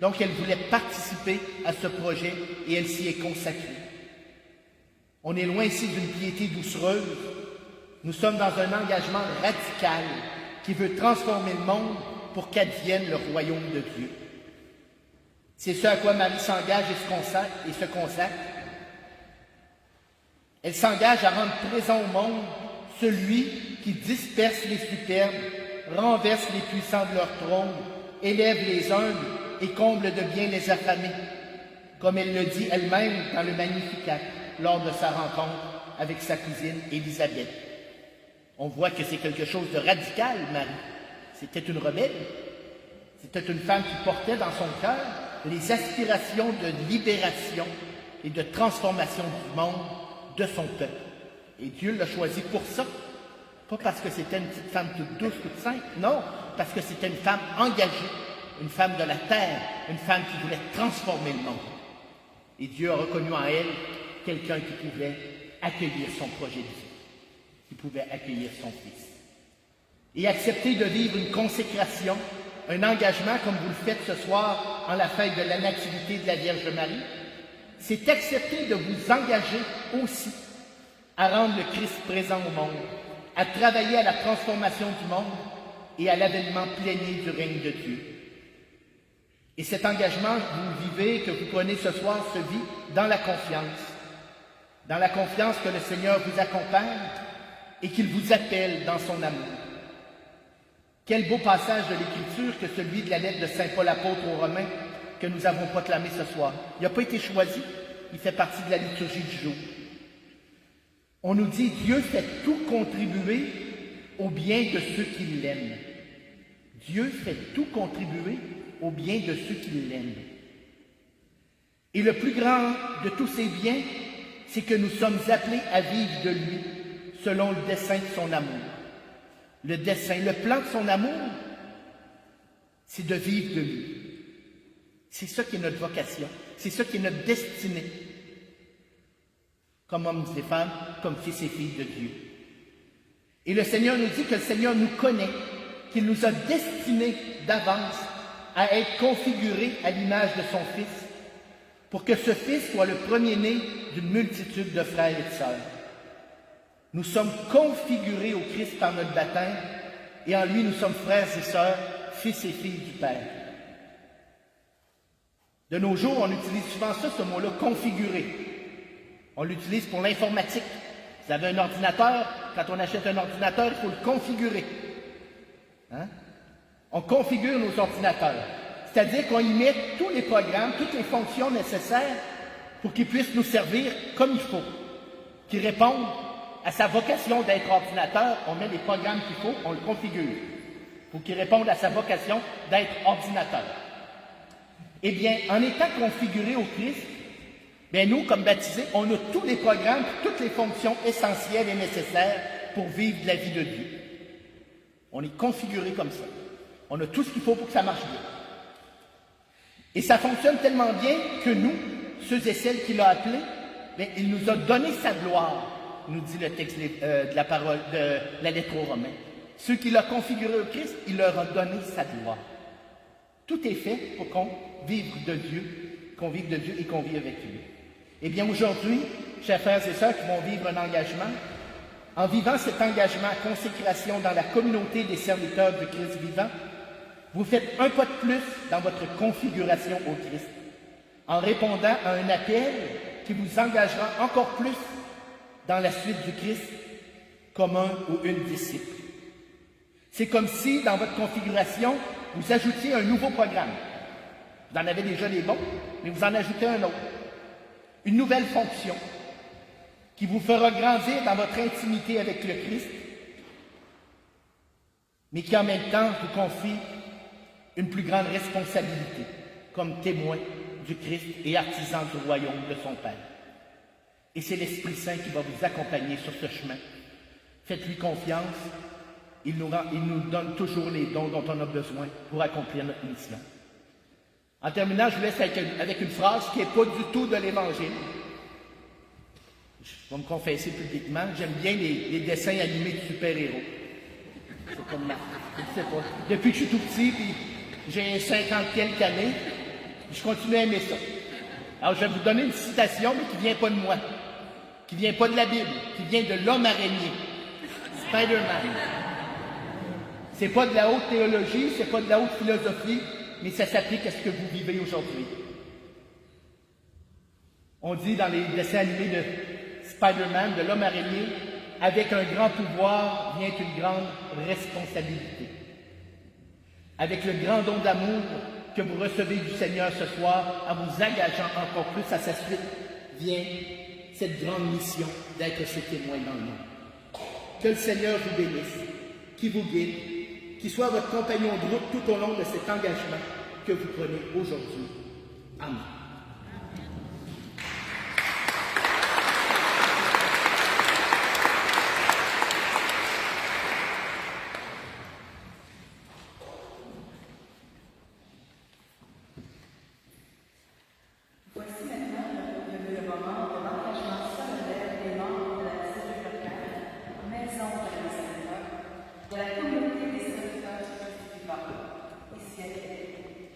Donc elle voulait participer à ce projet et elle s'y est consacrée. On est loin ici d'une piété doucereuse. Nous sommes dans un engagement radical qui veut transformer le monde pour qu'advienne le royaume de Dieu. C'est ce à quoi Marie s'engage et se consacre. Elle s'engage à rendre présent au monde celui qui disperse les superbes, renverse les puissants de leur trône, élève les humbles et comble de bien les affamés, comme elle le dit elle-même dans le Magnificat, lors de sa rencontre avec sa cousine Élisabeth. On voit que c'est quelque chose de radical, Marie. C'était une rebelle. C'était une femme qui portait dans son cœur les aspirations de libération et de transformation du monde, de son peuple. Et Dieu l'a choisie pour ça. Pas parce que c'était une petite femme toute douce, toute simple, non, parce que c'était une femme engagée, une femme de la terre, une femme qui voulait transformer le monde. Et Dieu a reconnu en elle quelqu'un qui pouvait accueillir son projet de vie, qui pouvait accueillir son Fils. Et accepter de vivre une consécration, un engagement comme vous le faites ce soir en la fête de la Nativité de la Vierge Marie, c'est accepter de vous engager aussi à rendre le Christ présent au monde, à travailler à la transformation du monde et à l'avènement plénier du règne de Dieu. Et cet engagement que vous vivez, que vous prenez ce soir, se vit dans la confiance que le Seigneur vous accompagne et qu'il vous appelle dans son amour. Quel beau passage de l'Écriture que celui de la lettre de Saint Paul apôtre aux Romains que nous avons proclamé ce soir. Il n'a pas été choisi, il fait partie de la liturgie du jour. On nous dit « Dieu fait tout contribuer au bien de ceux qui l'aiment. » Dieu fait tout contribuer au bien de ceux qui l'aiment. Et le plus grand de tous ces biens, c'est que nous sommes appelés à vivre de lui, selon le dessein de son amour. Le dessein, le plan de son amour, c'est de vivre de lui. C'est ça qui est notre vocation, c'est ça qui est notre destinée, comme hommes et femmes, comme fils et filles de Dieu. Et le Seigneur nous dit que le Seigneur nous connaît, qu'il nous a destinés d'avance à être configurés à l'image de son Fils, pour que ce Fils soit le premier-né d'une multitude de frères et de sœurs. Nous sommes configurés au Christ par notre baptême, et en lui nous sommes frères et sœurs, fils et filles du Père. De nos jours, on utilise souvent ça, ce mot-là, configurer. On l'utilise pour l'informatique. Vous avez un ordinateur, quand on achète un ordinateur, il faut le configurer. Hein? On configure nos ordinateurs. C'est-à-dire qu'on y met tous les programmes, toutes les fonctions nécessaires pour qu'ils puissent nous servir comme il faut, qu'ils répondent à sa vocation d'être ordinateur. On met les programmes qu'il faut, on le configure pour qu'ils répondent à sa vocation d'être ordinateur. Eh bien, en étant configurés au Christ, bien nous, comme baptisés, on a tous les programmes, toutes les fonctions essentielles et nécessaires pour vivre de la vie de Dieu. On est configurés comme ça. On a tout ce qu'il faut pour que ça marche bien. Et ça fonctionne tellement bien que nous, ceux et celles qu'il a appelés, bien, il nous a donné sa gloire, nous dit le texte de la parole de la lettre aux Romains. Ceux qu'il a configurés au Christ, il leur a donné sa gloire. Tout est fait pour qu'on vive de Dieu, et qu'on vive avec lui. Eh bien, aujourd'hui, chers frères et sœurs qui vont vivre un engagement, en vivant cet engagement à consécration dans la communauté des serviteurs du Christ vivant, vous faites un pas de plus dans votre configuration au Christ, en répondant à un appel qui vous engagera encore plus dans la suite du Christ comme un ou une disciple. C'est comme si, dans votre configuration, vous ajoutiez un nouveau programme. Vous en avez déjà les bons, mais vous en ajoutez un autre. Une nouvelle fonction qui vous fera grandir dans votre intimité avec le Christ, mais qui en même temps vous confie une plus grande responsabilité comme témoin du Christ et artisan du royaume de son Père. Et c'est l'Esprit Saint qui va vous accompagner sur ce chemin. Faites-lui confiance, il nous donne toujours les dons dont on a besoin pour accomplir notre mission. En terminant, je vous laisse avec une phrase qui n'est pas du tout de l'Évangile. Je vais me confesser publiquement, j'aime bien les dessins animés de super-héros. C'est comme je sais pas. Depuis que je suis tout petit, puis j'ai 50 quelques années, je continue à aimer ça. Alors, je vais vous donner une citation, mais qui ne vient pas de moi, qui ne vient pas de la Bible, qui vient de l'homme araignée, Spider-Man. C'est pas de la haute théologie, c'est pas de la haute philosophie, mais ça s'applique à ce que vous vivez aujourd'hui. On dit dans les dessins animés de Spider-Man, de l'homme araignée, avec un grand pouvoir vient une grande responsabilité. Avec le grand don d'amour que vous recevez du Seigneur ce soir, en vous engageant encore plus à sa suite, vient cette grande mission d'être ses témoins dans le monde. Que le Seigneur vous bénisse, qui vous guide, qui soit votre compagnon de route tout au long de cet engagement que vous prenez aujourd'hui. Amen. Voici maintenant le moment de l'engagement solennel des membres de la cellule locale, maison de la Seigneur, de la communauté des serviteurs du Christ vivant, ici à Québec.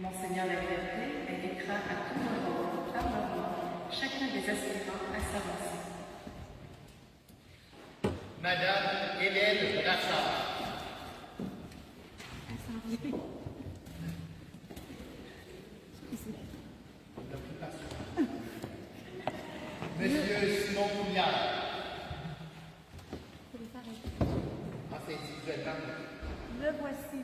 Monseigneur Laverté invitera à tout moment, par leur nom, chacun des aspirants à s'avancer. Madame Hélène Brassard. Monsieur Simon Couillard. Ah, c'est individuellement. Me voici.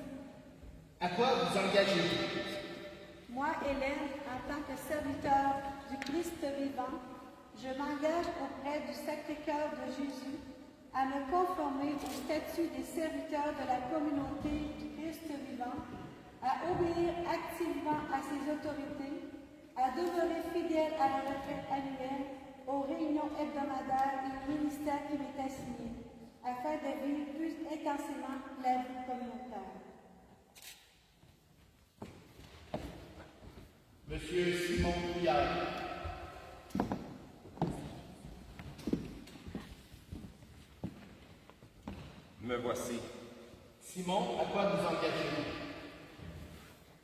À quoi vous engagez-vous? Moi, Hélène, en tant que serviteur du Christ vivant, je m'engage auprès du Sacré-Cœur de Jésus à me conformer au statut des serviteurs de la communauté du Christ vivant, à obéir activement à ses autorités, à demeurer fidèle à la retraite annuelle, aux réunions hebdomadaires et au ministère qui m'est assigné, afin de vivre plus intensément la vie communautaire. Monsieur Simon Couillard. Me voici. Simon, à quoi vous engagez-vous?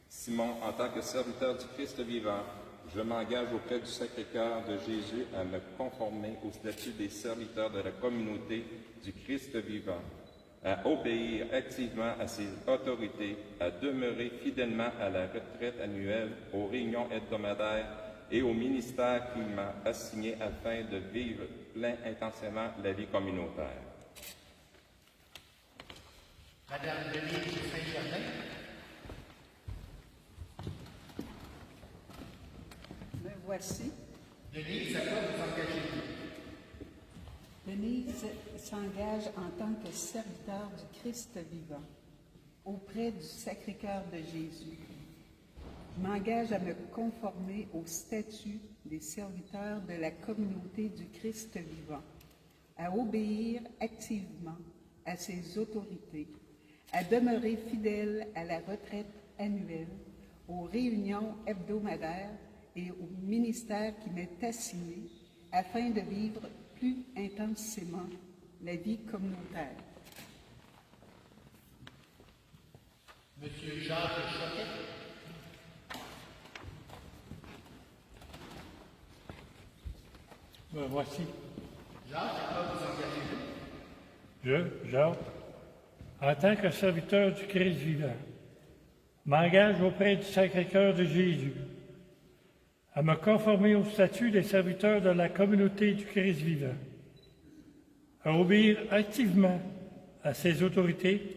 Simon, en tant que serviteur du Christ vivant, je m'engage auprès du Sacré-Cœur de Jésus à me conformer au statut des serviteurs de la communauté du Christ vivant, à obéir activement à ses autorités, à demeurer fidèlement à la retraite annuelle, aux réunions hebdomadaires et au ministère qui m'a assigné afin de vivre plein intensément la vie communautaire. Madame Denise Saint-Germain. Me voici. Denise, à quoi vous engagez-vous? Denise s'engage en tant que serviteur du Christ vivant auprès du Sacré-Cœur de Jésus. Je m'engage à me conformer au statut des serviteurs de la communauté du Christ vivant, à obéir activement à ses autorités, à demeurer fidèle à la retraite annuelle, aux réunions hebdomadaires et au ministère qui m'est assigné afin de vivre plus intensément la vie communautaire. Monsieur Jacques Choquet. Me voici. Jacques, à quoi vous engagez-vous? Je, Jacques, en tant que serviteur du Christ vivant, m'engage auprès du Sacré-Cœur de Jésus à me conformer au statut des serviteurs de la communauté du Christ vivant, à obéir activement à ses autorités,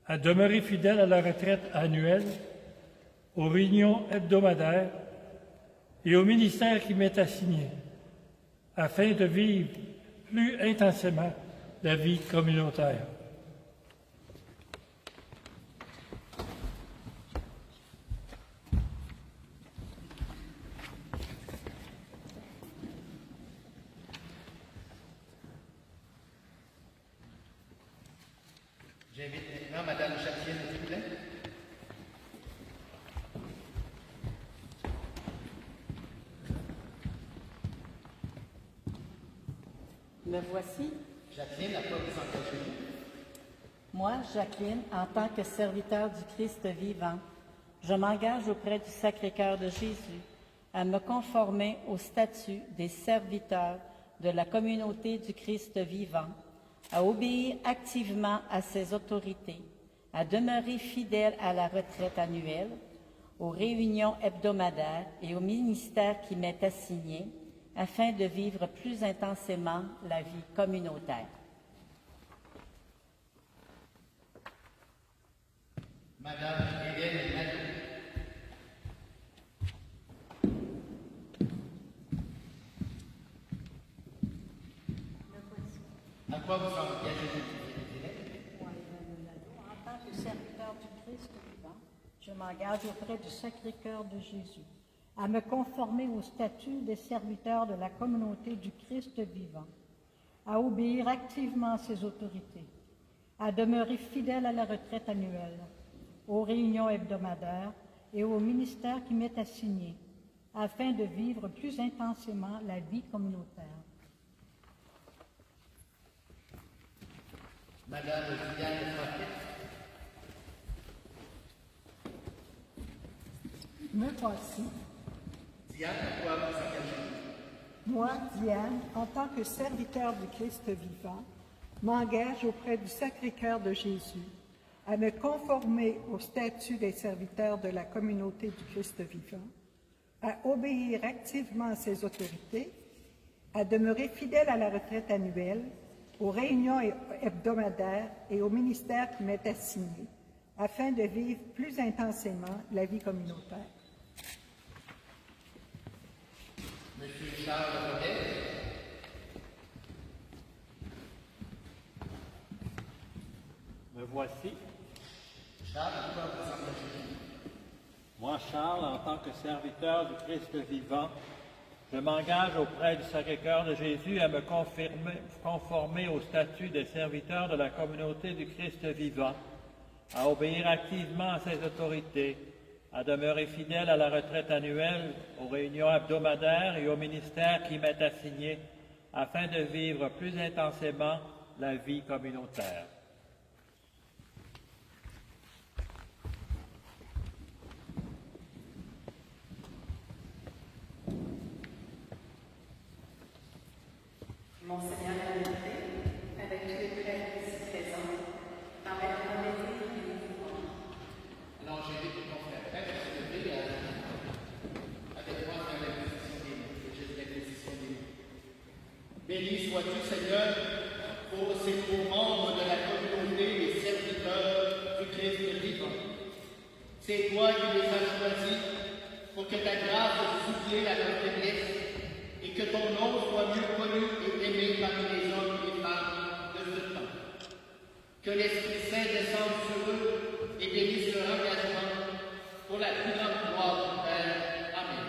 à demeurer fidèle à la retraite annuelle, aux réunions hebdomadaires et au ministère qui m'est assigné, afin de vivre plus intensément la vie communautaire. J'invite maintenant Madame Jacqueline Poulin. Me voici. Jacqueline, à quoi vous engagez-vous? Moi, Jacqueline, en tant que serviteur du Christ vivant, je m'engage auprès du Sacré-Cœur de Jésus à me conformer au statut des serviteurs de la communauté du Christ vivant, à obéir activement à ses autorités, à demeurer fidèle à la retraite annuelle, aux réunions hebdomadaires et au ministère qui m'est assigné, afin de vivre plus intensément la vie communautaire. Madame Hélène Nadeau. À quoi vous engagez-vous, Hélène? Moi, Hélène Nadeau, en tant que serviteur du Christ vivant, je m'engage auprès du Sacré-Cœur de Jésus à me conformer au statut des serviteurs de la communauté du Christ vivant, à obéir activement à ses autorités, à demeurer fidèle à la retraite annuelle, aux réunions hebdomadaires et au ministère qui m'est assigné, afin de vivre plus intensément la vie communautaire. Madame Diane Paquet. Me voici. Diane, à quoi vous engagez-vous? Moi, Diane, en tant que serviteur du Christ vivant, m'engage auprès du Sacré-Cœur de Jésus à me conformer au statut des serviteurs de la communauté du Christ vivant, à obéir activement à ses autorités, à demeurer fidèle à la retraite annuelle, aux réunions hebdomadaires et au ministère qui m'est assigné, afin de vivre plus intensément la vie communautaire. Monsieur Charles Rodet. Me voici. Charles, à quoi vous s'engagez? Moi, Charles, en tant que serviteur du Christ vivant, je m'engage auprès du Sacré-Cœur de Jésus à me conformer au statut des serviteurs de la communauté du Christ vivant, à obéir activement à ses autorités, à demeurer fidèle à la retraite annuelle, aux réunions hebdomadaires et au ministère qui m'est assigné, afin de vivre plus intensément la vie communautaire. Monseigneur Lamberté, avec tous les prêtres ici présents, par la communauté du mouvement. Alors, j'invite mon frère prêtre à se lever avec moi dans la bénédiction des mots. Béni sois-tu, Seigneur, pour ces beaux membres de la communauté des serviteurs du Christ vivant. C'est toi qui les as choisis pour que ta grâce souffle à leur faiblesse et que ton nom soit mieux connu et aimé parmi les hommes et les femmes de ce temps. Que l'Esprit Saint descende sur eux et bénisse leur engagement pour la plus grande gloire du Père. Amen.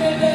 Oh,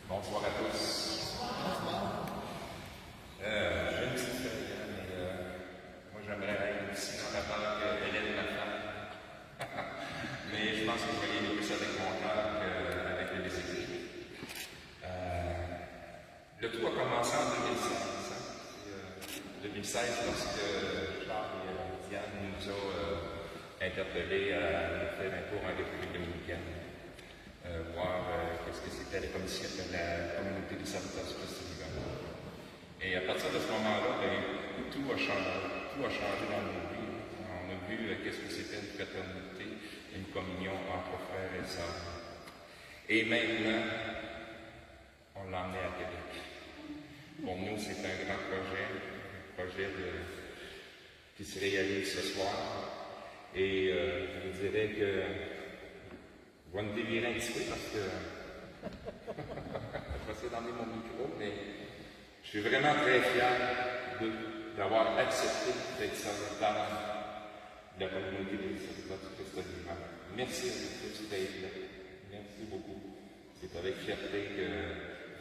Bonsoir à tous. J'ai une petite feuille, mais moi j'aimerais être aussi dans la part qu'Hélène, ma femme. Mais je pense que je vais aller plus avec mon cœur qu'avec le décès. Le tout a commencé en 2016, lorsque Charles et Diane nous ont interpellés à faire un tour en République dominicaine. Voir qu'est-ce que c'était la communauté des serviteurs du Christ vivant. Et à partir de ce moment-là, tout a changé dans nos vies. On a vu qu'est-ce que c'était une fraternité, une communion entre frères et sœurs. Et maintenant, on l'a emmené à Québec. Pour nous, c'est un grand projet qui se réalise ce soir. Et je vous dirais que je vais me dévirer un petit peu parce que je vais essayer d'emmener mon micro, mais je suis vraiment très fier d'avoir accepté d'être serviteur de la communauté des serviteurs du Christ vivant. Merci à vous tous d'être là. Merci beaucoup. C'est avec fierté que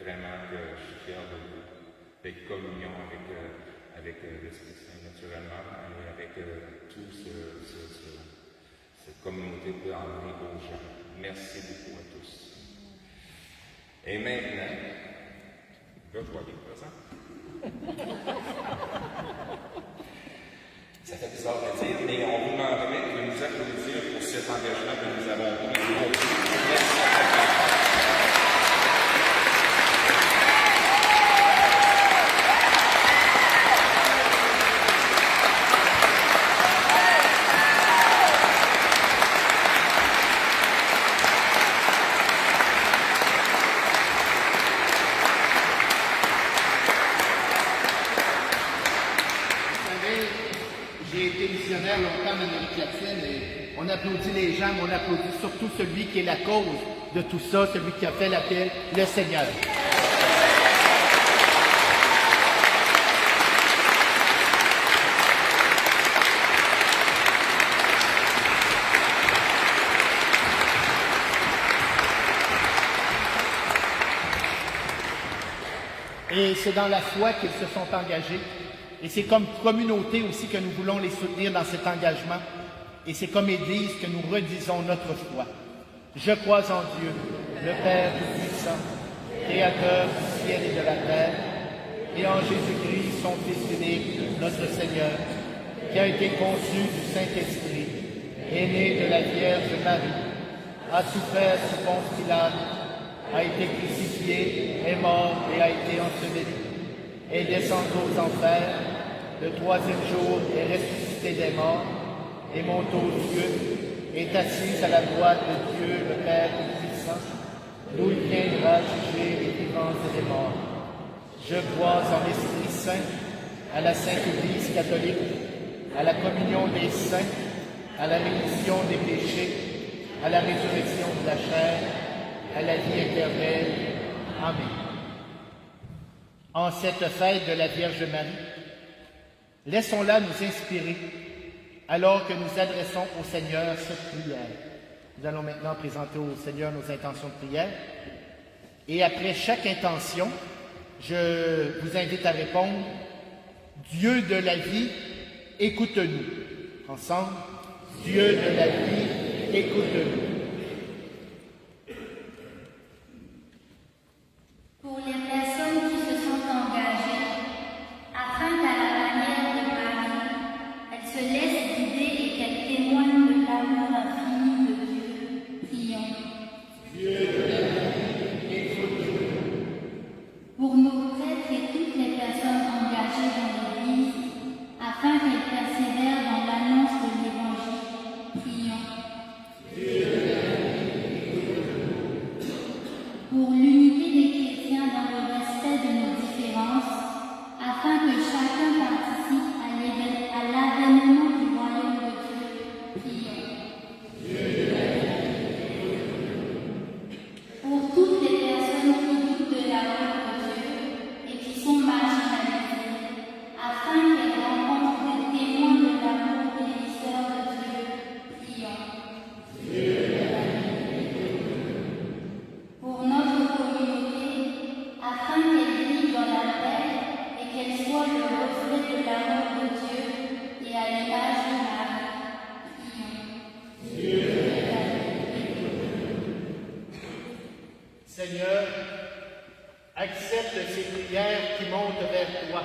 vraiment je suis fier de vous, d'être communion avec l'Esprit Saint naturellement et avec tout cette communauté peut emmener aux gens. Merci beaucoup à tous. Et maintenant, là, je vois bien présent. Ça fait bizarre de dire, mais on vous demanderait de nous applaudir pour cet engagement que nous avons pris. Merci à vous. Longtemps en Amérique latine et on applaudit les gens, mais on applaudit surtout celui qui est la cause de tout ça, celui qui a fait l'appel, le Seigneur. Et c'est dans la foi qu'ils se sont engagés. Et c'est comme communauté aussi que nous voulons les soutenir dans cet engagement. Et c'est comme Église que nous redisons notre foi. Je crois en Dieu, le Père Tout-Puissant, Créateur du ciel et de la terre, et en Jésus-Christ, son Fils unique, notre Seigneur, qui a été conçu du Saint-Esprit, est né de la Vierge Marie, a souffert sous Ponce Pilate, a été crucifié, est mort et a été enseveli, est descendu aux enfers, le troisième jour est ressuscité des morts, et monte aux cieux, est assis à la droite de Dieu, le Père Tout-Puissant, d'où il viendra juger les vivants et les morts. Je crois en l'Esprit Saint, à la Sainte Église catholique, à la communion des saints, à la rémission des péchés, à la résurrection de la chair, à la vie éternelle. Amen. En cette fête de la Vierge Marie, laissons-la nous inspirer alors que nous adressons au Seigneur cette prière. Nous allons maintenant présenter au Seigneur nos intentions de prière. Et après chaque intention, je vous invite à répondre « Dieu de la vie, écoute-nous ». Ensemble, « Dieu de la vie, écoute-nous ». Pour les personnes qui se sont engagées, afin qu'à la manière de Marie, elles se laissent guider et qu'elles témoignent de l'amour infini de Dieu, prions. Dieu de la vie, écoute-nous. Pour nos prêtres et toutes les personnes engagées dans l'Église, afin qu'elles persévèrent dans l'annonce de l'Évangile, prions. Dieu Seigneur, accepte ces prières qui montent vers toi.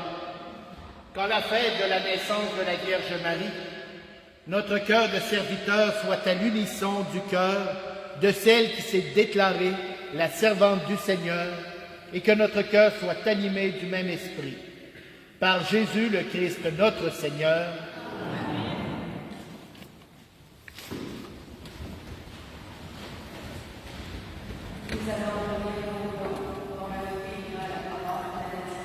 Qu'en la fête de la naissance de la Vierge Marie, notre cœur de serviteur soit à l'unisson du cœur de celle qui s'est déclarée la servante du Seigneur, et que notre cœur soit animé du même esprit. Par Jésus le Christ notre Seigneur. Nous allons dans la vie à la parole de la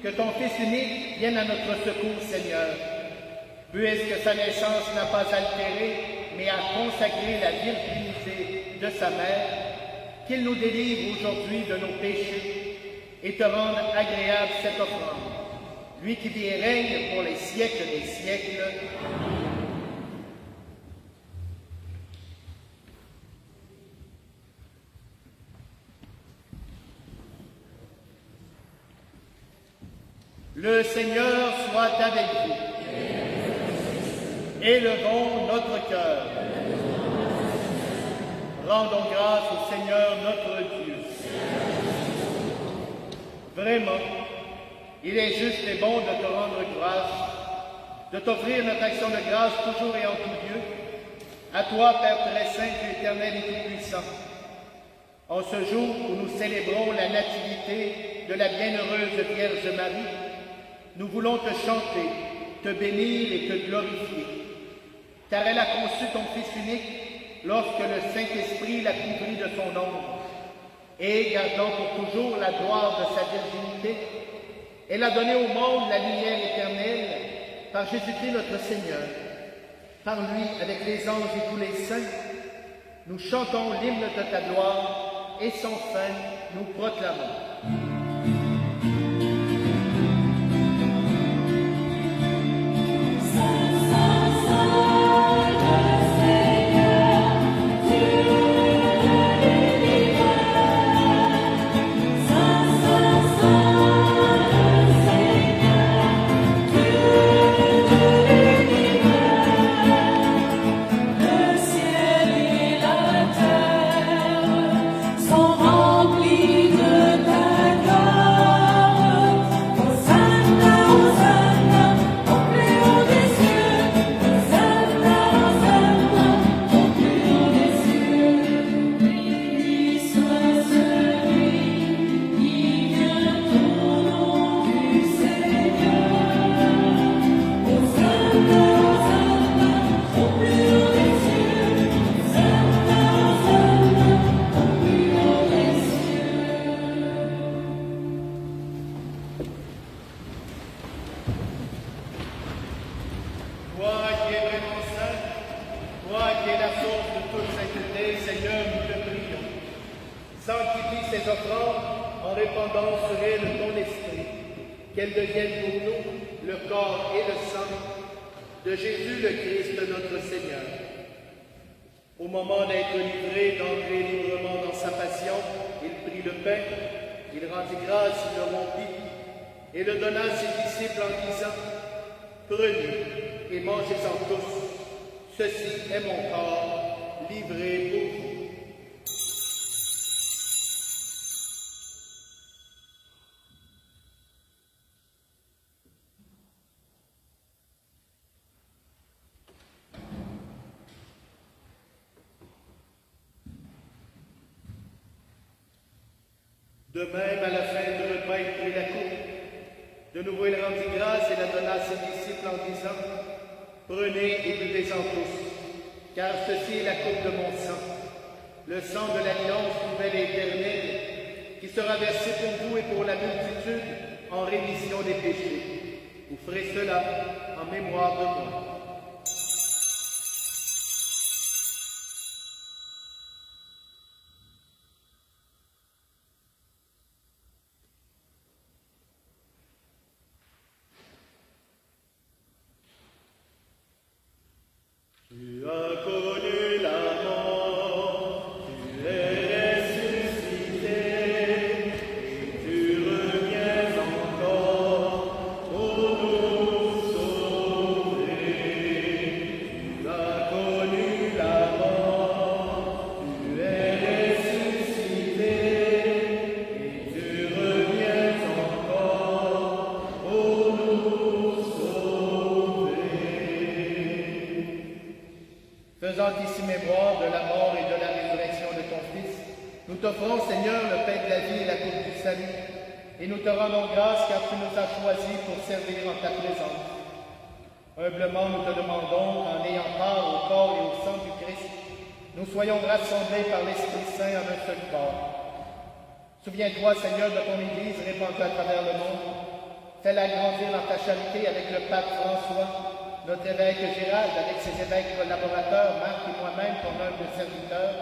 Que ton Fils unique vienne à notre secours, Seigneur, puisque sa naissance n'a pas altéré, mais a consacré la virginité de sa mère, qu'il nous délivre aujourd'hui de nos péchés et te rende agréable cette offrande, lui qui vit et règne pour les siècles des siècles. Le Seigneur soit avec vous. Élevons notre cœur. Rendons grâce au Seigneur notre Dieu. Vraiment, il est juste et bon de te rendre grâce, de t'offrir notre action de grâce toujours et en tout lieu, à toi, Père très saint, éternel et tout-puissant. En ce jour où nous célébrons la nativité de la bienheureuse Vierge Marie, nous voulons te chanter, te bénir et te glorifier, car elle a conçu ton Fils unique lorsque le Saint-Esprit l'a couvri de son ombre, et gardant pour toujours la gloire de sa virginité, elle a donné au monde la lumière éternelle par Jésus-Christ notre Seigneur. Par lui, avec les anges et tous les saints, nous chantons l'hymne de ta gloire et sans fin nous proclamons. Toi qui es vraiment saint, toi qui es la source de toute sainteté, Seigneur, nous te prions. Sanctifie ces offrandes en répandant sur elles ton esprit, qu'elles deviennent pour nous le corps et le sang de Jésus le Christ, notre Seigneur. Au moment d'être livré, d'entrer librement dans sa passion, il prit le pain, il rendit grâce, il le rompit, et le donna à ses disciples en disant, « Prenez et mangez-en tous, ceci est mon corps livré pour vous. » De même, à la fin du repas, il prit la coupe. De nouveau, il rendit grâce et la donna à ses disciples en disant, « Prenez et buvez-en tous, car ceci est la coupe de mon sang, le sang de l'alliance nouvelle et éternelle, qui sera versé pour vous et pour la multitude en rémission des péchés. Vous ferez cela en mémoire de moi. » Tu as connu la mort, tu es ressuscité, et tu reviens encore pour nous sauver. Tu as connu la mort, tu es ressuscité, et tu reviens encore pour nous sauver. Faisant ici mémoire de la mort et de la résurrection de ton Fils, nous t'offrons, Seigneur, le pain de la vie et la coupe du salut, et nous te rendons grâce car tu nous as choisis pour servir en ta présence. Humblement, nous te demandons qu'en ayant part au corps et au sang du Christ, nous soyons rassemblés par l'Esprit Saint en un seul corps. Souviens-toi, Seigneur, de ton Église répandue à travers le monde. Fais-la grandir dans ta charité avec le pape François, notre évêque Gérald, avec ses évêques collaborateurs, Marc et moi-même, ton humble serviteur,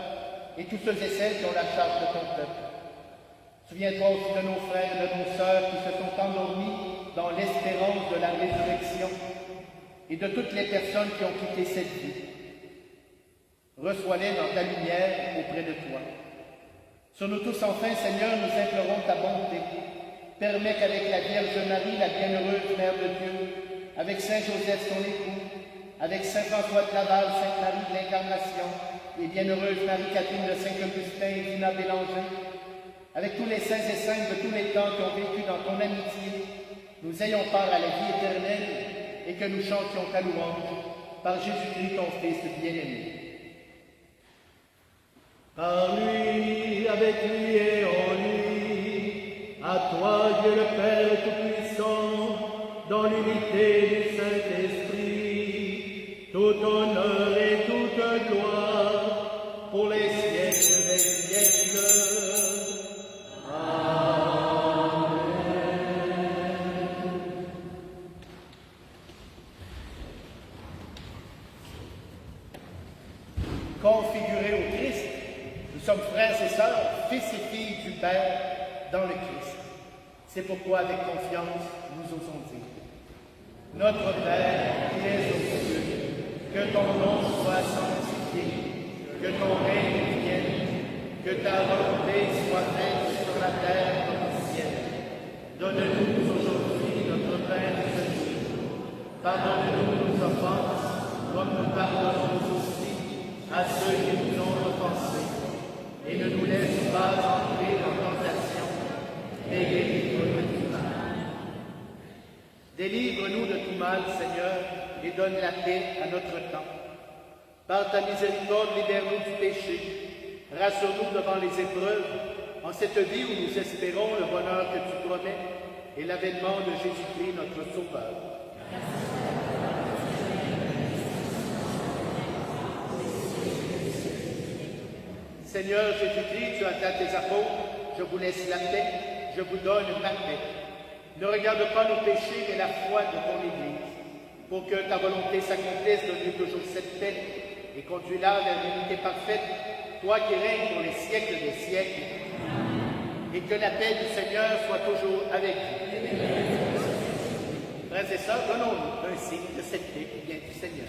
et tous ceux et celles qui ont la charge de ton peuple. Souviens-toi aussi de nos frères et de nos sœurs qui se sont endormis dans l'espérance de la résurrection, et de toutes les personnes qui ont quitté cette vie. Reçois-les dans ta lumière auprès de toi. Sur nous tous enfin, Seigneur, nous implorons ta bonté. Permets qu'avec la Vierge Marie, la bienheureuse Mère de Dieu, avec Saint Joseph son époux, avec Saint François de Laval, Sainte Marie de l'Incarnation, et bienheureuse Marie-Catherine de Saint-Augustin et Dina Bélanger, avec tous les saints et saintes de tous les temps qui ont vécu dans ton amitié, nous ayons part à la vie éternelle et que nous chantions ta louange par Jésus-Christ, ton Fils bien-aimé. Par lui, avec lui et en lui, à toi Dieu le Père Tout-Puissant, dans l'unité du Saint-Esprit, tout honneur et toute gloire pour les siècles des siècles. Amen. Configurés au Christ, nous sommes frères et sœurs, fils et filles du Père dans le Christ. C'est pourquoi, avec confiance, nous osons dire: Notre Père qui es aux cieux, que ton nom soit sanctifié, que ton règne vienne, que ta volonté soit faite sur la terre comme au ciel. Donne-nous aujourd'hui notre pain de ce jour. Pardonne-nous nos offenses, comme nous pardonnons aussi à ceux qui nous ont offensés. Et ne nous laisse pas entrer en tentation, mais délivre-nous de tout mal. Délivre-nous de tout mal, Seigneur, et donne la paix à notre temps. Par ta miséricorde, libère-nous du péché. Rassure-nous devant les épreuves, en cette vie où nous espérons le bonheur que tu promets et l'avènement de Jésus-Christ, notre Sauveur. Seigneur Jésus-Christ, tu as dit à tes apôtres: je vous laisse la paix, je vous donne ma paix. Ne regarde pas nos péchés, mais la foi de ton Église. pour que ta volonté s'accomplisse, donne-nous toujours cette paix et conduis-la vers l'unité parfaite, toi qui règnes pour les siècles des siècles. Et que la paix du Seigneur soit toujours avec vous. Frères et sœurs, donnons-nous un signe de cette paix qui vient du Seigneur.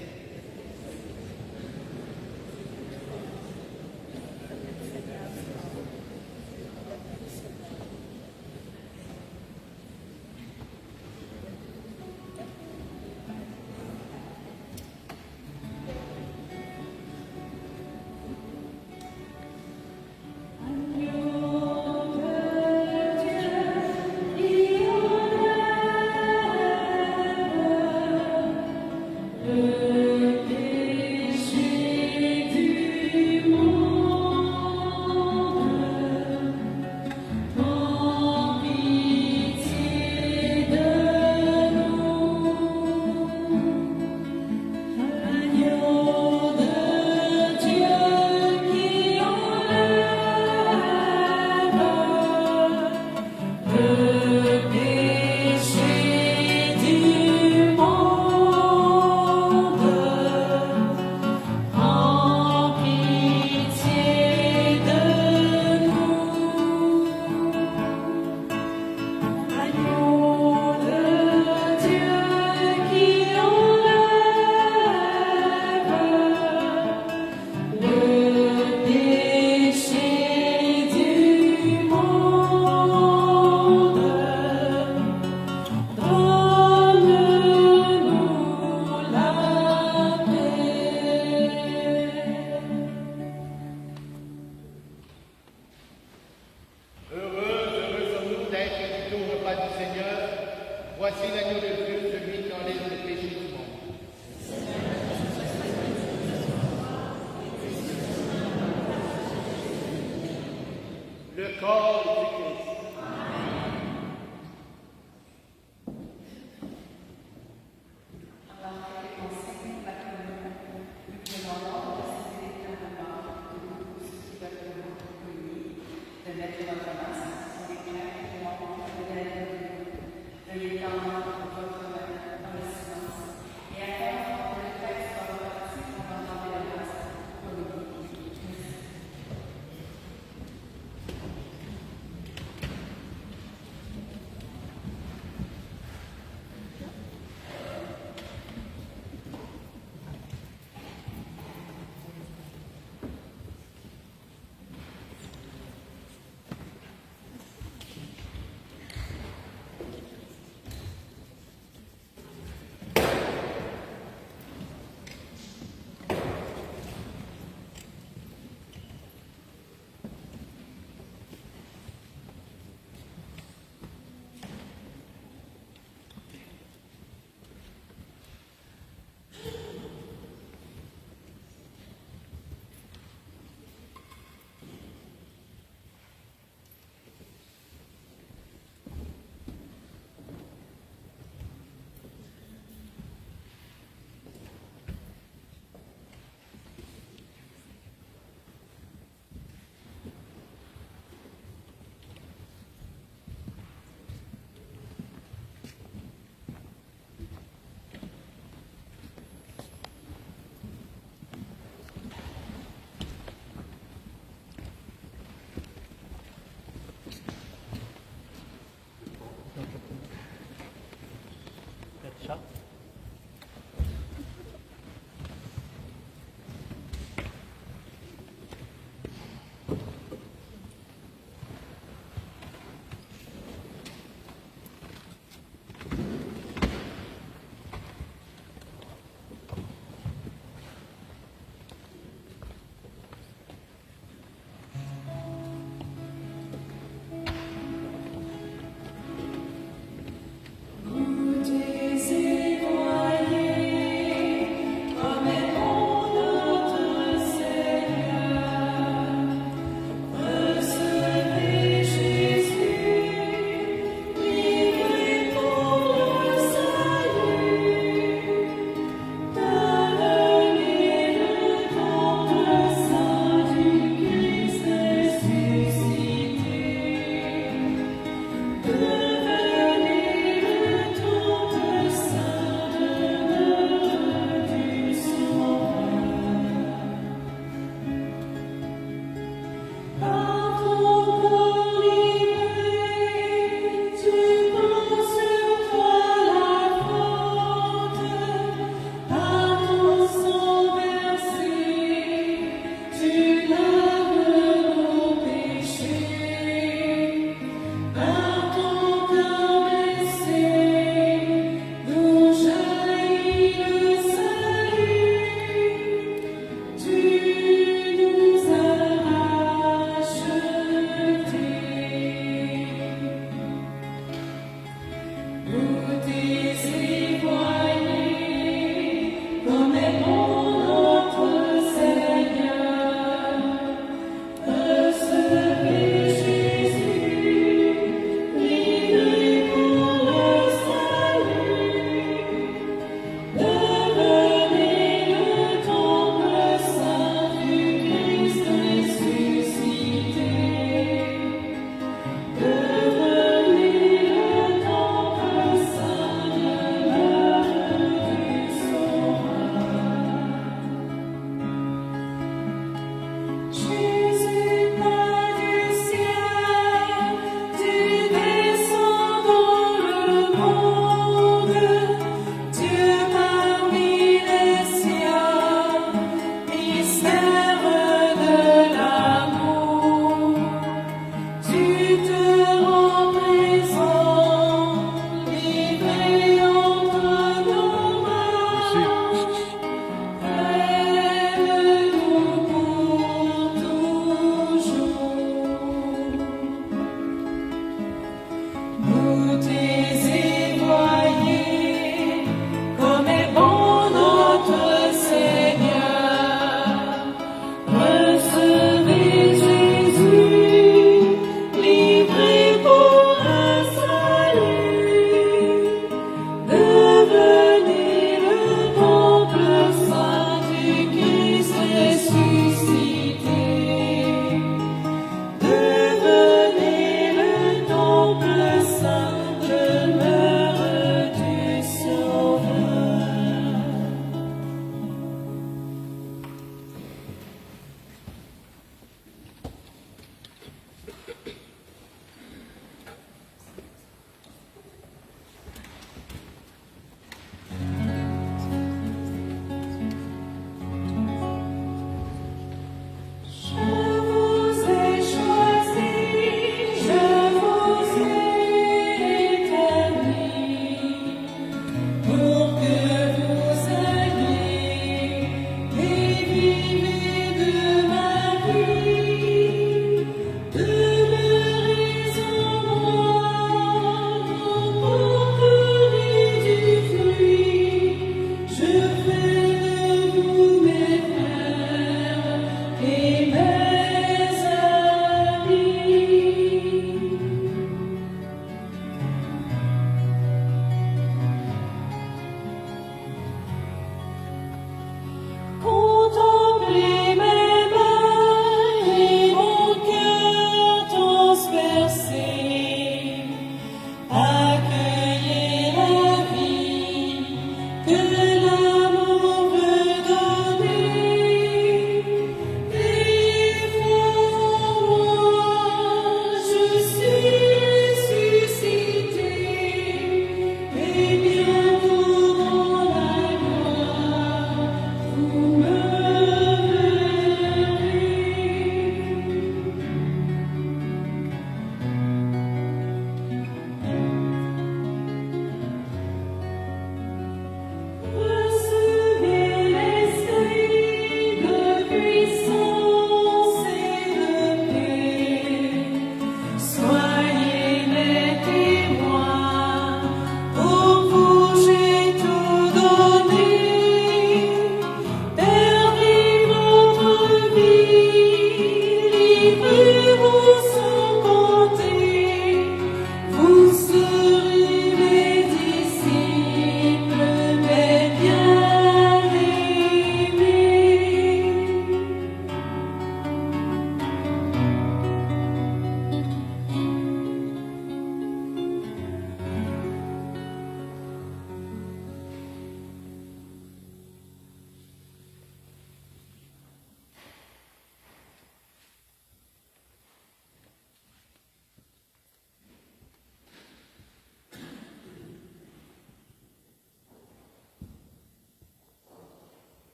Good is it.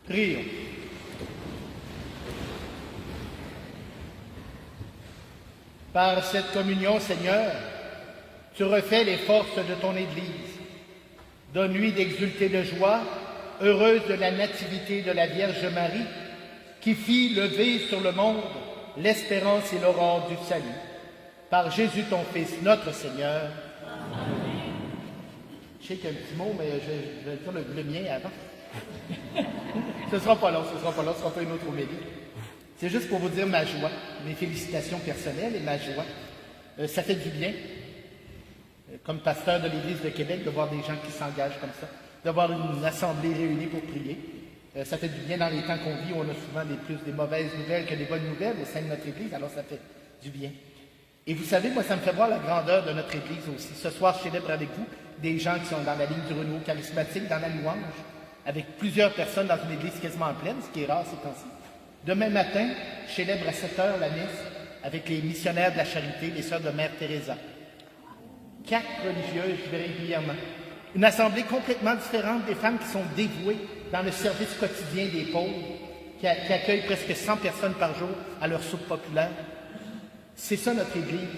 Prions. Par cette communion, Seigneur, tu refais les forces de ton Église. Donne-lui d'exulter de joie, heureuse de la nativité de la Vierge Marie, qui fit lever sur le monde l'espérance et l'aurore du salut. Par Jésus ton Fils, notre Seigneur. Amen. Je sais qu'il y a un petit mot, mais je vais dire le mien avant. Ce ne sera pas long, ce ne sera pas une autre homélie. C'est juste pour vous dire ma joie, mes félicitations personnelles et ma joie. Ça fait du bien, comme pasteur de l'Église de Québec, de voir des gens qui s'engagent comme ça, de voir une assemblée réunie pour prier. Ça fait du bien dans les temps qu'on vit, où on a souvent plus des mauvaises nouvelles que des bonnes nouvelles au sein de notre Église, alors ça fait du bien. Et vous savez, moi, ça me fait voir la grandeur de notre Église aussi. Ce soir, je célèbre avec vous des gens qui sont dans la ligne du renouveau charismatique, dans la louange, avec plusieurs personnes dans une église quasiment pleine, ce qui est rare ces temps-ci. Demain matin, je célèbre à 7 heures la messe avec les missionnaires de la charité, les sœurs de Mère Teresa. 4 religieuses, je vais régulièrement. Une assemblée complètement différente, des femmes qui sont dévouées dans le service quotidien des pauvres, qui accueillent presque 100 personnes par jour à leur soupe populaire. C'est ça notre Église.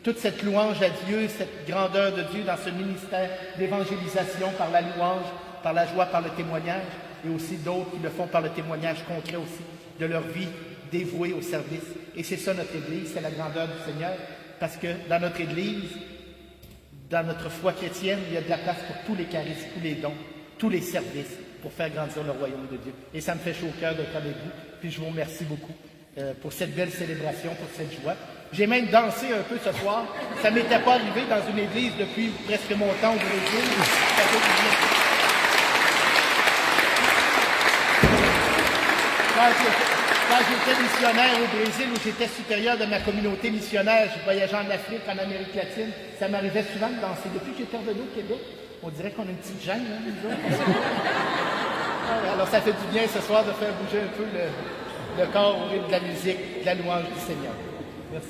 Toute cette louange à Dieu, cette grandeur de Dieu dans ce ministère d'évangélisation par la louange, par la joie, par le témoignage, et aussi d'autres qui le font par le témoignage concret aussi de leur vie dévouée au service. Et c'est ça notre Église, c'est la grandeur du Seigneur, parce que dans notre Église, dans notre foi chrétienne, il y a de la place pour tous les charismes, tous les dons, tous les services pour faire grandir le royaume de Dieu. Et ça me fait chaud au cœur d'être avec vous, puis je vous remercie beaucoup pour cette belle célébration, pour cette joie. J'ai même dansé un peu ce soir. Ça ne m'était pas arrivé dans une église depuis presque mon temps au Brésil. Ça fait du bien. Quand j'étais missionnaire au Brésil, où j'étais supérieur de ma communauté missionnaire, je voyageais en Afrique, en Amérique latine, ça m'arrivait souvent de danser. Depuis que j'étais revenu au Québec, on dirait qu'on a une petite gêne, hein, nous autres. Alors ça fait du bien ce soir de faire bouger un peu le corps au rythme de la musique, de la louange du Seigneur. Merci.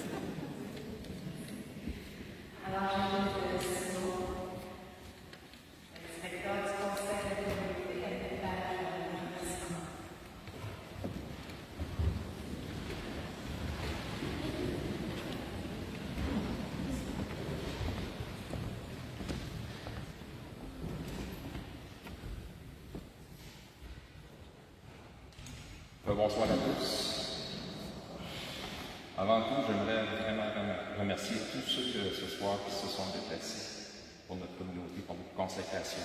Bonsoir à tous. Avant tout, j'aimerais vraiment remercier tous ceux ce soir qui se sont déplacés pour notre communauté, pour notre consécration.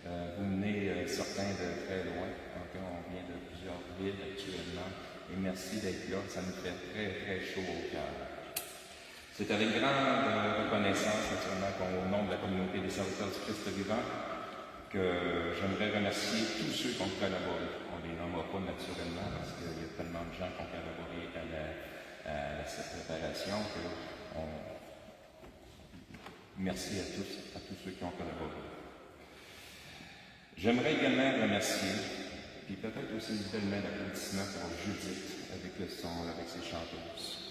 Vous venez certains de très loin, on vient de plusieurs villes actuellement, et merci d'être là, ça nous fait très très chaud au cœur. C'est avec grande reconnaissance, naturellement, au nom de la communauté des serviteurs du Christ vivant, que j'aimerais remercier tous ceux qui ont collaboré. On ne les nommera pas naturellement parce qu'il y a tellement cette préparation. Merci à tous ceux qui ont collaboré. J'aimerais également remercier, puis peut-être aussi une belle main d'applaudissement pour Judith avec le son, avec ses chanteuses.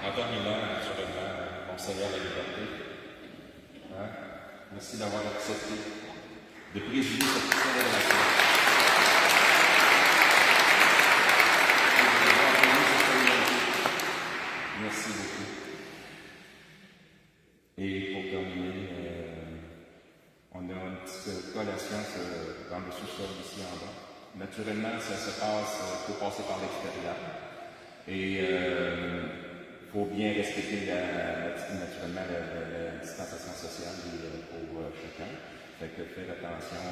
En terminant, naturellement, mon Seigneur la liberté. Hein? Merci d'avoir accepté de présider cette célébration. Merci beaucoup. Et pour terminer, on a une petite collation dans le sous-sol ici en bas. Naturellement, ça se passe, il faut passer par l'extérieur. Et il faut bien respecter naturellement la distanciation sociale pour chacun. Fait que faites attention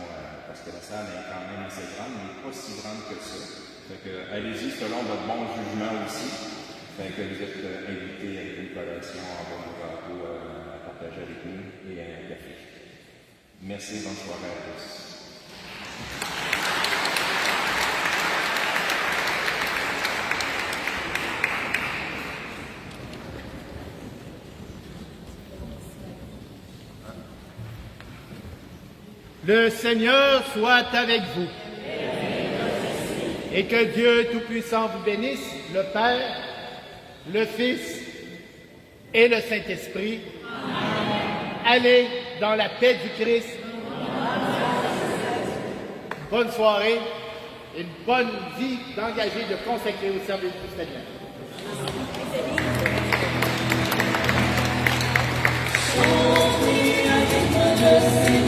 parce que la salle est quand même assez grande, mais pas si grande que ça. Fait que allez-y selon votre bon jugement aussi. Fait que vous êtes invités avec une collation en bas de gâteau à partager avec nous et un café. Merci, bonne soirée à tous. Le Seigneur soit avec vous. Et que Dieu Tout-Puissant vous bénisse, le Père, le Fils et le Saint-Esprit. Allez dans la paix du Christ. Bonne soirée et une bonne vie d'engagé, de consacrer au service du Seigneur. Thank you.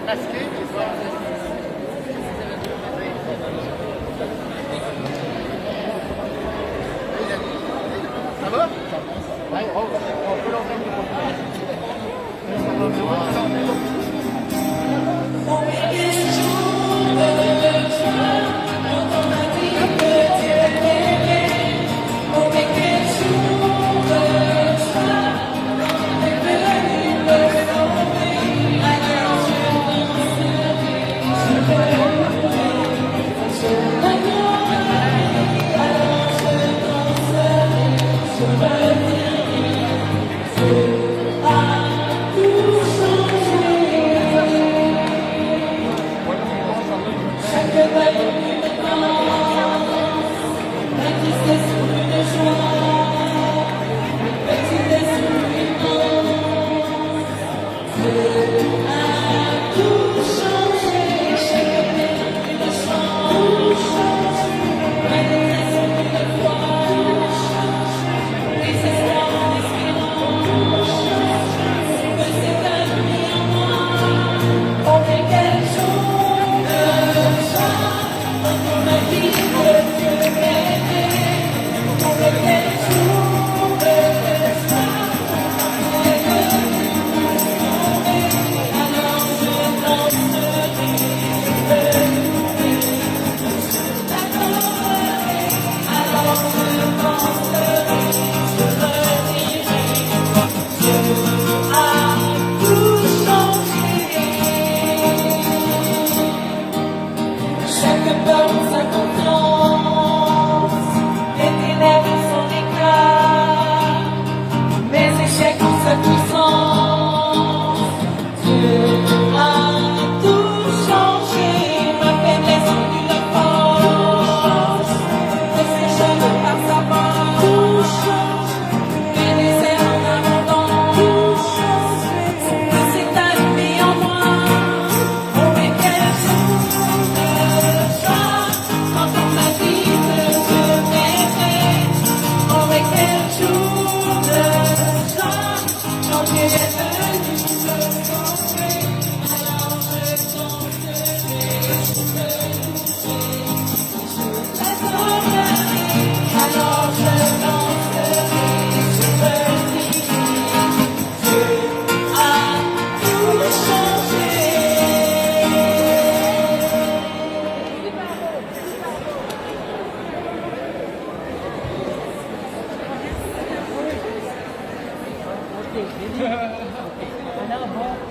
masqué, mais ça va? Oui, on peut l'entendre. Alors bon,